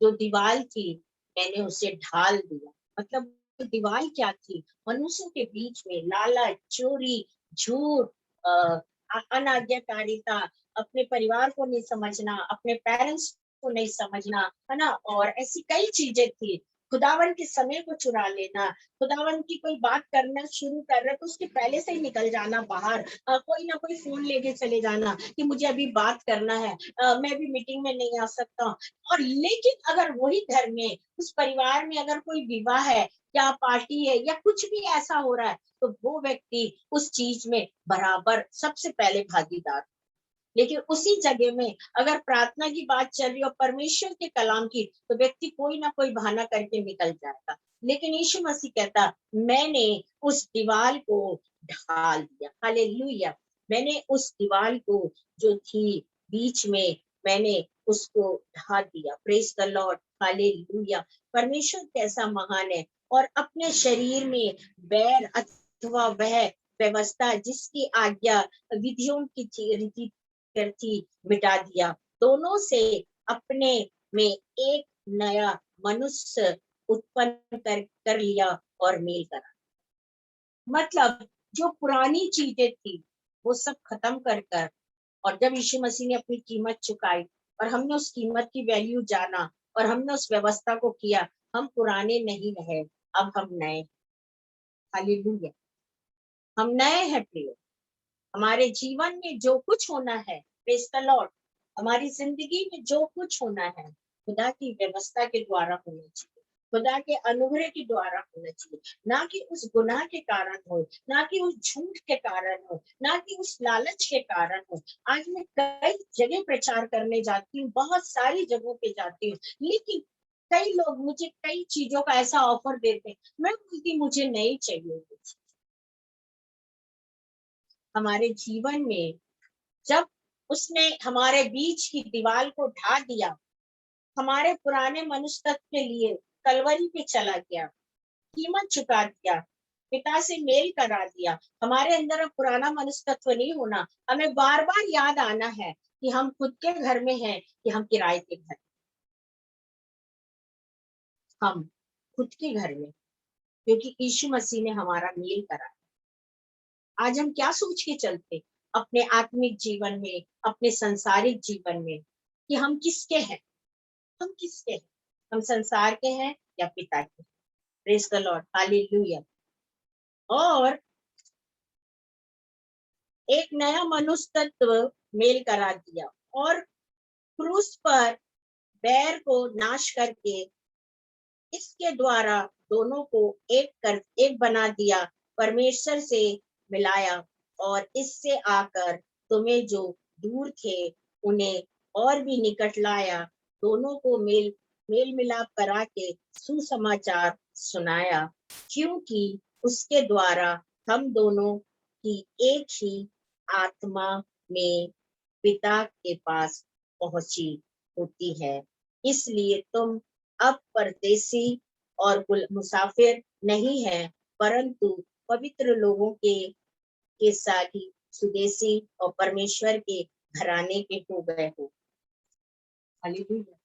जो दीवार थी मैंने उसे ढाल दिया। मतलब दीवार क्या थी? मनुष्यों के बीच में लालच, चोरी, झूठ, अनाज्ञाकारिता, अपने परिवार को नहीं समझना, अपने पेरेंट्स को नहीं समझना, है ना, और ऐसी कई चीजें थी। खुदावन के समय को चुरा लेना, खुदावन की कोई बात करना शुरू कर रहे तो उसके पहले से ही निकल जाना बाहर, कोई ना कोई फोन लेके चले जाना कि मुझे अभी बात करना है, मैं भी मीटिंग में नहीं आ सकता। और लेकिन अगर वही घर में, उस परिवार में अगर कोई विवाह है या पार्टी है या कुछ भी ऐसा हो रहा है, तो वो व्यक्ति उस चीज में बराबर सबसे पहले भागीदार। लेकिन उसी जगह में अगर प्रार्थना की बात चल रही हो, परमेश्वर के कलाम की, तो व्यक्ति कोई ना कोई बहाना करके निकल जाएगा। लेकिन यीशु मसीह कहता मैंने उस दीवार को ढाल दिया। हालेलुया। मैंने उस दीवार को जो थी बीच में, मैंने उसको ढा दिया। Praise the Lord, hallelujah. परमेश्वर कैसा महान है। और अपने शरीर में बैर अथवा वह व्यवस्था जिसकी आज्ञा विधियों की रीति थी मिटा दिया, दोनों से अपने में एक नया मनुष्य उत्पन्न कर लिया और मेल करा। मतलब जो पुरानी चीजें थी वो सब खत्म कर, और जब यीशु मसीह ने अपनी कीमत चुकाई और हमने उस कीमत की वैल्यू जाना और हमने उस व्यवस्था को किया, हम पुराने नहीं रहे, अब हम नए। हालेलुया। हम नए हैं प्रिय। हमारे जीवन में जो कुछ होना है, प्रेज द लॉर्ड, हमारी जिंदगी में जो कुछ होना है, खुदा की व्यवस्था के द्वारा होना चाहिए, खुदा के अनुग्रह के द्वारा होना चाहिए, ना कि उस गुनाह के कारण हो, ना कि उस झूठ के कारण हो, ना कि उस लालच के कारण हो। आज मैं कई जगह प्रचार करने जाती हूँ, बहुत सारी जगहों पे जाती हूँ, लेकिन कई लोग मुझे कई चीजों का ऐसा ऑफर देते हैं, मैं बोलती मुझे नहीं चाहिए। हमारे जीवन में जब उसने हमारे बीच की दीवार को ढा दिया, हमारे पुराने मनुष्य के लिए कलवरी पे चला गया, कीमत चुका दिया, पिता से मेल करा दिया, हमारे अंदर अब पुराना मनुष्य नहीं होना। हमें बार बार याद आना है कि हम खुद के घर में हैं कि हम किराए के घर, हम खुद के घर में, क्योंकि यीशु मसीह ने हमारा मेल करा। आज हम क्या सोच के चलते? अपने आत्मिक जीवन में, अपने संसारिक जीवन में, कि हम किसके हैं, हम किसके हैं, हम संसार के हैं या पिता के। Praise the Lord, hallelujah. और एक नया मनुष्य तत्व मेल करा दिया और क्रूस पर बैर को नाश करके इसके द्वारा दोनों को एक बना दिया, परमेश्वर से मिलाया, और इससे आकर तुम्हें जो दूर थे उन्हें और भी निकट लाया, दोनों को मेल मेल मिलाप करा के सुसमाचार सुनाया, क्योंकि उसके द्वारा हम दोनों की एक ही आत्मा में पिता के पास पहुंची होती है। इसलिए तुम अब परदेसी और मुसाफिर नहीं है, परंतु पवित्र लोगों के साथी, सुदेशी और परमेश्वर के घराने के हो गए हो। हालेलुया।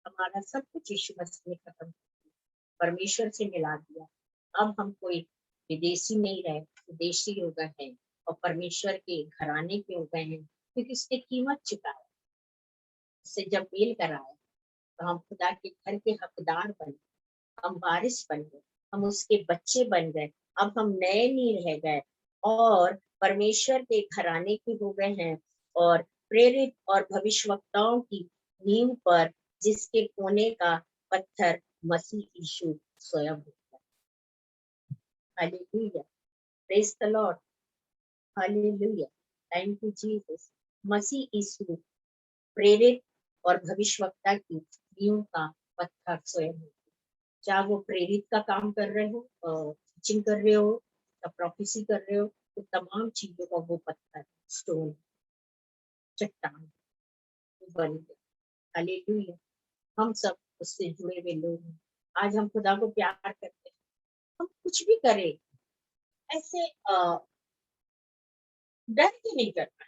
हमारा सब कुछ यीशु मसीह ने खत्म किया, परमेश्वर से मिला दिया। अब हम कोई विदेशी नहीं रहे, सुदेशी हो गए हैं और परमेश्वर के घराने के हो गए हैं, क्योंकि उसने कीमत चुकाया, उससे जब मेल कराया तो हम खुदा के घर के हकदार बने, हम वारिस बन गए, हम उसके बच्चे बन गए। अब हम नए नहीं रह गए और परमेश्वर के घराने के हो गए हैं, और प्रेरित और भविष्यवक्ताओं की नींव पर, जिसके कोने का पत्थर मसीह यीशु स्वयं होता है। Hallelujah, praise the Lord, hallelujah, thank you Jesus. मसीह यीशु प्रेरित और भविष्यवक्ता की नींव का पत्थर स्वयं है। चाहे वो प्रेरित का काम कर रहे हो, टीचिंग कर रहे हो या प्रोफेसी कर रहे हो, तो तमाम चीजों का वो पत्थर, स्टोन, चट्टान बन गया। हालेलुया। हम सब उससे जुड़े हुए लोग हैं। आज हम खुदा को प्यार करते हैं, हम कुछ भी करें ऐसे डर के नहीं करना।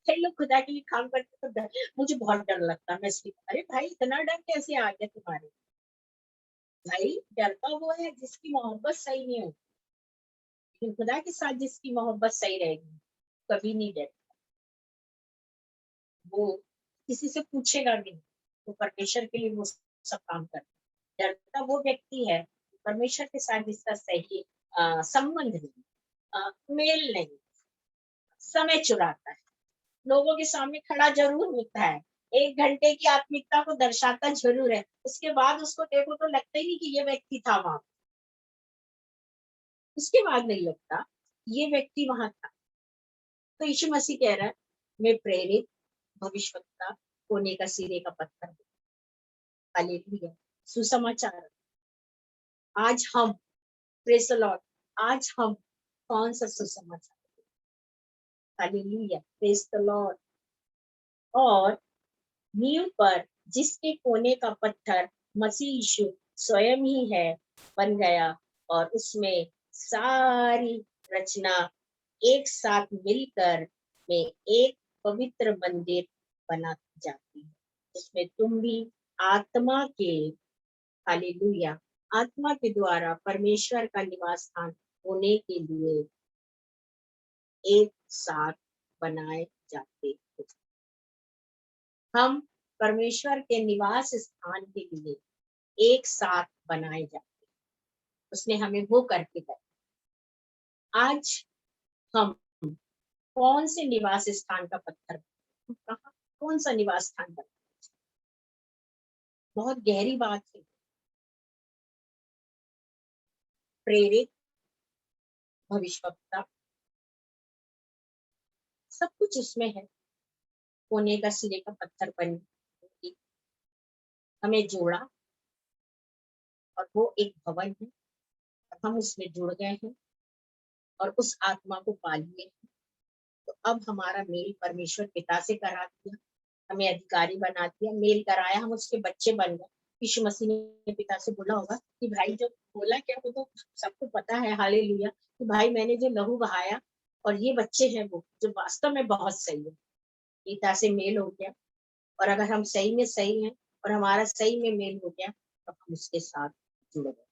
कई लोग खुदा के लिए काम करते तो डर, मुझे बहुत डर लगता है, मैं इसलिए, अरे भाई इतना डर कैसे आ गया तुम्हारे? भाई डरता वो है जिसकी मोहब्बत सही नहीं होती, लेकिन खुदा के साथ जिसकी मोहब्बत सही रहेगी कभी नहीं डर, वो किसी से पूछेगा भी नहीं, वो परमेश्वर के लिए वो सब काम करता है। डरता वो व्यक्ति है परमेश्वर के साथ जिसका सही संबंध नहीं, मेल नहीं, समय चुराता है, लोगों के सामने खड़ा जरूर होता है, 1 घंटे की आत्मिकता को दर्शाता जरूर है, उसके बाद उसको देखो तो लगता ही नहीं कि ये व्यक्ति था वहां, उसके बाद नहीं लगता ये व्यक्ति वहां था। तो यीशु मसीह कह रहा है, मैं प्रेरित भविष्यवक्ता होने का सिरे का पत्थर हूं। हालेलुया, सुसमाचार। आज हम, प्रेज द लॉर्ड, आज हम कौन सा सुसमाचार? Hallelujah, praise the Lord. और नींव पर जिसके कोने का पत्थर मसीह यीशु स्वयं ही है बन गया, और उसमें सारी रचना एक साथ मिलकर में एक पवित्र मंदिर बना जाती है, जिसमें तुम भी आत्मा के, हालेलुया, आत्मा के द्वारा परमेश्वर का निवास स्थान होने के लिए एक साथ बनाए जाते हैं। हम परमेश्वर के निवास स्थान के लिए एक साथ बनाए जाते हैं, उसने हमें वो करके दिया। आज हम कौन से निवास स्थान का पत्थर, कहाँ, कौन सा निवास स्थान बना? बहुत गहरी बात है। प्रेरित, भविष्यवक्ता, सब कुछ उसमें है, कोने का सिरे का पत्थर बन हमें जोड़ा, और वो एक भवन है, और हम उसमें जुड़ गए हैं और उस आत्मा को पा लिए। तो अब हमारा मेल परमेश्वर पिता से करा दिया, हमें अधिकारी बना दिया, मेल कराया, हम उसके बच्चे बन गए। यीशु मसीह ने पिता से बोला होगा कि भाई जो बोला क्या, वो तो सबको पता है, हालेलुया, कि भाई मैंने जो लहू बहाया और ये बच्चे हैं वो जो वास्तव में बहुत सही है। पिता से मेल हो गया, और अगर हम सही में सही हैं और हमारा सही में मेल हो गया, तो हम उसके साथ जुड़ गए।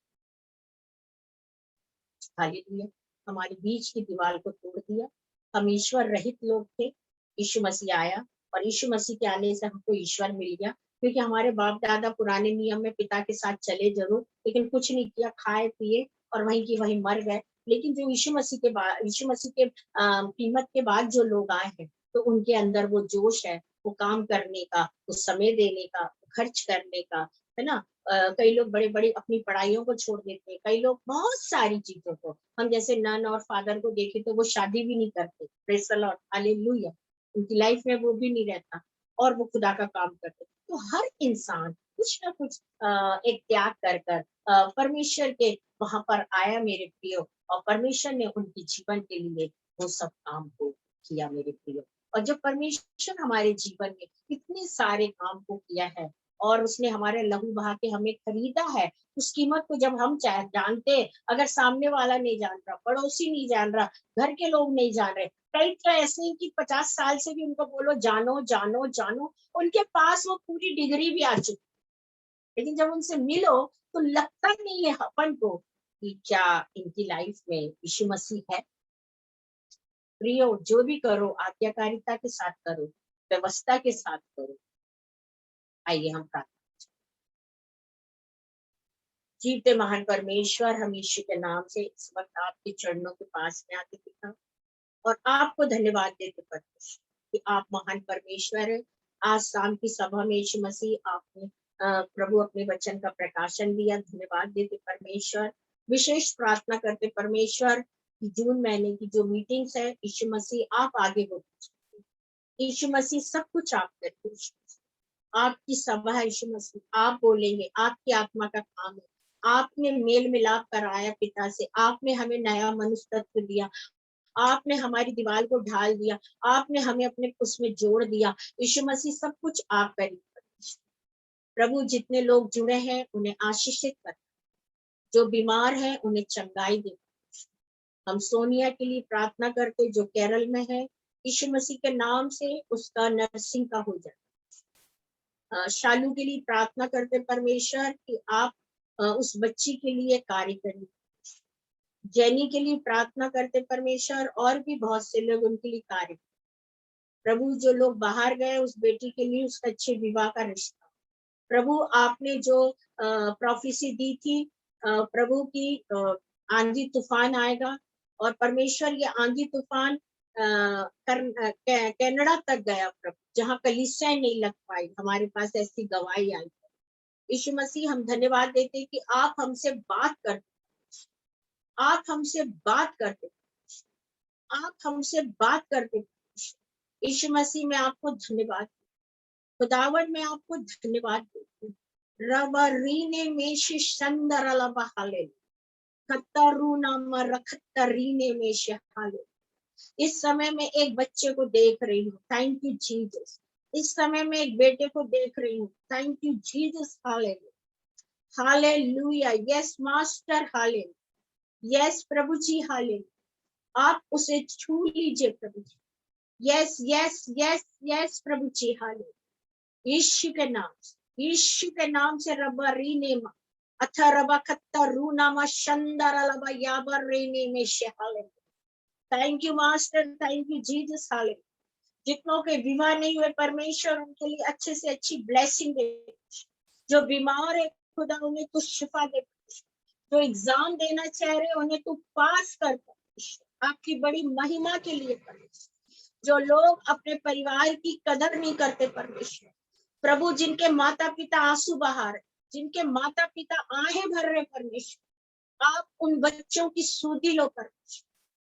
हालेलुया, हमारे बीच की दीवार को तोड़ दिया। हम ईश्वर रहित लोग थे, यीशु मसीह आया और यीशु मसीह के आने से हमको ईश्वर मिल गया। क्योंकि हमारे बाप दादा पुराने नियम में पिता के साथ चले जरूर, लेकिन कुछ नहीं किया, खाए पिए और वहीं की वहीं मर गए। लेकिन जो यीशु मसीह के बाद, यीशु मसीह के कीमत के बाद जो लोग आए हैं, तो उनके अंदर वो जोश है, वो काम करने का, वो समय देने का, खर्च करने का, है ना। कई लोग बड़े बड़े अपनी पढ़ाइयों को छोड़ देते हैं, कई लोग बहुत सारी चीजों को, हम जैसे नन और फादर को देखें तो वो शादी भी नहीं करते, प्रेज़ द लॉर्ड, हालेलुया, उनकी लाइफ में वो भी नहीं रहता और वो खुदा का काम करते। तो हर इंसान कुछ ना कुछ एक त्याग कर कर परमेश्वर के वहां पर आया मेरे प्रियो, और परमेश्वर ने उनके जीवन के लिए वो सब काम को किया मेरे प्रियो। और जब परमेश्वर हमारे जीवन में इतने सारे काम को किया है और उसने हमारे लहू बहा के हमें खरीदा है, उस कीमत को जब हम जानते, अगर सामने वाला नहीं जान रहा, पड़ोसी नहीं जान रहा, घर के लोग नहीं जान रहे, कई तो ऐसे हैं कि 50 साल से भी उनको बोलो जानो जानो जानो, उनके पास वो पूरी डिग्री भी आ चुकी, लेकिन जब उनसे मिलो तो लगता नहीं है अपन को कि क्या इनकी लाइफ में यीशु मसीह है। प्रियो, जो भी करो आज्ञाकारिता के साथ करो, व्यवस्था के साथ करो। आइए हम प्रार्थना। जीवते महान परमेश्वर, हम यीशु के नाम से इस वक्त आपके चरणों के पास में आते पिता, और आपको धन्यवाद देते परमेश्वर कि आप महान परमेश्वर है। आज शाम की सभा में यीशु मसीह आपने प्रभु अपने वचन का प्रकाशन दिया, धन्यवाद देते परमेश्वर। विशेष प्रार्थना करते परमेश्वर कि जून महीने की जो मीटिंग्स है, यीशु मसीह आप आगे बढ़ो, यीशु मसीह सब कुछ आप करते, आपकी सभा है यीशु मसीह, आप बोलेंगे, आपकी आत्मा का काम है। आपने मेल मिलाप कराया पिता से, आपने हमें नया मनुष्य तत्व दिया, आपने हमारी दीवार को ढाल दिया, आपने हमें अपने उसमें जोड़ दिया। यीशु मसीह सब कुछ आप करिए प्रभु। जितने लोग जुड़े हैं उन्हें आशीषित कर, जो बीमार है उन्हें चंगाई दे। हम सोनिया के लिए प्रार्थना करते जो केरल में है, यीशु मसीह के नाम से उसका नर्सिंग का हो जाए। शालू के लिए प्रार्थना करते परमेश्वर कि आप उस बच्ची के लिए कार्य करिए। जैनी के लिए प्रार्थना करते परमेश्वर, और भी बहुत से लोग उनके लिए कार्य। प्रभु, जो लोग बाहर गए उस बेटी के लिए उसका अच्छे विवाह का रिश्ता। प्रभु, आपने जो प्रोफेसी दी थी प्रभु की आंधी तूफान आएगा, और परमेश्वर ये आंधी तूफान कनाडा तक गया प्रभु, जहाँ कलीसियाएं नहीं लग पाई, हमारे पास ऐसी गवाही आई। यीशु मसीह, हम धन्यवाद देते कि आप हमसे बात करते, आप हमसे बात करते, आप हमसे बात करते। यीशु मसीह, मैं आपको धन्यवाद, खुदावन मैं आपको धन्यवाद देती हूँ। रबरीने में शिशंदरलबहाले कतरुना मरखतरीने में शहाले। इस समय में एक बच्चे को देख रही हूँ, थैंक यू जीसस। इस समय में एक बेटे को देख रही हूँ, thank you Jesus, hallelujah, hallelujah, yes master, hallelujah, yes प्रभु जी, हालेलुया। आप उसे छू लीजिए प्रभु जी, यस यस यस यस प्रभु जी, हालेलुया। यीशु के नाम से, यीशु के नाम से रबरी ने अथा रबा खत्ता रू नामा शंदर लबा याबर रेने में शहाले। Thank you master, thank you Jesus, hallelujah. जितनों के विवाह नहीं हुए परमेश्वर उनके लिए अच्छे से अच्छी ब्लेसिंग दे, जो बीमार है खुदा उन्हें तू शिफा दे, जो एग्जाम देना चाह रहे उन्हें तू पास कर, आपकी बड़ी महिमा के लिए परमेश्वर। जो लोग अपने परिवार की कदर नहीं करते परमेश्वर प्रभु, जिनके माता पिता आंसू बहा रहे, जिनके माता पिता आहें भर रहे परमेश्वर, आप उन बच्चों की सूधी लो परमेश्वर,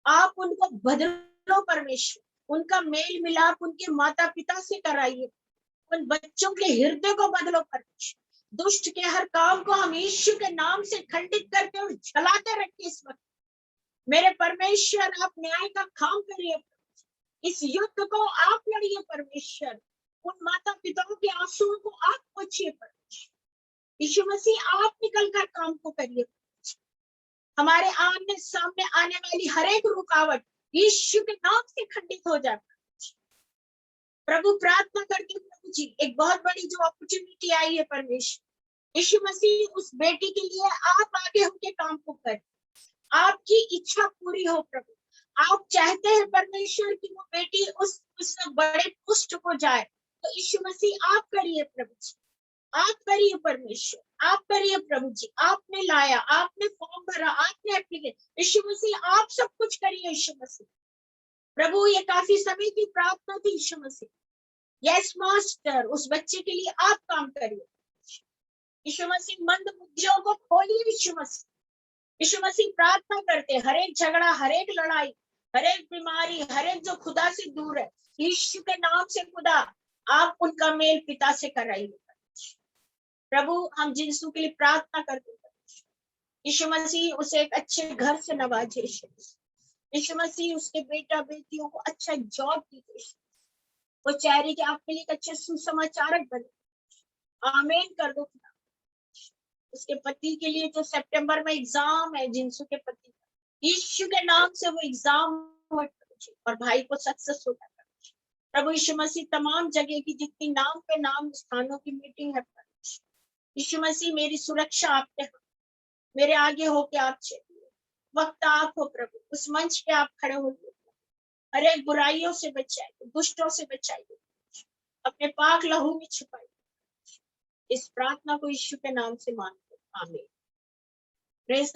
आप उनको बदलो परमेश्वर, उनका मेल मिलाप उनके माता पिता से कराइए, उन बच्चों के हृदय को बदलो परमेश्वर। दुष्ट के हर काम को हम यीशु के नाम से खंडित करके और जलाते रखिए इस वक्त। मेरे परमेश्वर, आप न्याय का काम करिए, इस युद्ध को आप लड़िए परमेश्वर, उन माता पिताओं के आंसुओं को आप पोंछिए परमेश्वर। यीशु मसीह, आप निकल कर काम को करिए, हमारे आमने सामने आने वाली हर एक रुकावट यीशु के नाम से खंडित हो जाए प्रभु। प्रार्थना करते प्रभु जी, एक बहुत बड़ी जो अपॉर्चुनिटी आई है परमेश्वर, यीशु मसीह उस बेटी के लिए आप आगे होके काम को करें, आपकी इच्छा पूरी हो प्रभु। आप चाहते हैं परमेश्वर की वो बेटी उस बड़े पोस्ट को जाए, तो यीशु मसीह आप करिए प्रभु जी, आप करिए परमेश्वर, आप करिए प्रभु जी। आपने लाया, आपने फॉर्म भरा, आपने एप्लीकेशन, यीशु मसीह आप सब कुछ करिए यीशु मसीह। प्रभु ये काफी समय की प्रार्थना थी यीशु मसीह। यस मास्टर, उस बच्चे के लिए आप काम करिए यीशु मसीह। मंद बुद्धियों को खोलिए यीशु मसीह। यीशु मसीह प्रार्थना करते, हर एक झगड़ा, हर एक लड़ाई, हर एक बीमारी, हर एक जो खुदा से दूर है, यीशु के नाम से खुदा आप उनका मेल पिता से कराइए प्रभु। हम जिसू के लिए प्रार्थना करते हैं यीशु मसीह, उसे एक अच्छे घर से नवाजे यीशु मसीह। उसके बेटा बेटियों को अच्छा जॉब दीजिए, वो चाह रही कि आपके लिए एक अच्छे सुसमाचारक बने। आमीन कर दो खुदा। उसके पति के लिए जो सितंबर में एग्जाम है, जिनसू के पति, यीशु के नाम से वो एग्जाम और भाई को सक्सेस होता है प्रभु यीशु मसीह। तमाम जगह की जितनी नाम पे नाम स्थानों की मीटिंग है यीशु मसीह, मेरी सुरक्षा आपके हाथ, मेरे आगे होके आप चलिए, वक्त आप हो प्रभु, उस मंच पे आप खड़े होइए, हर एक बुराइयों से बचाइए, दुष्टों से बचाइए, अपने पाक लहू में छुपाइए। इस प्रार्थना को यीशु के नाम से मांगते, आमीन। प्रेज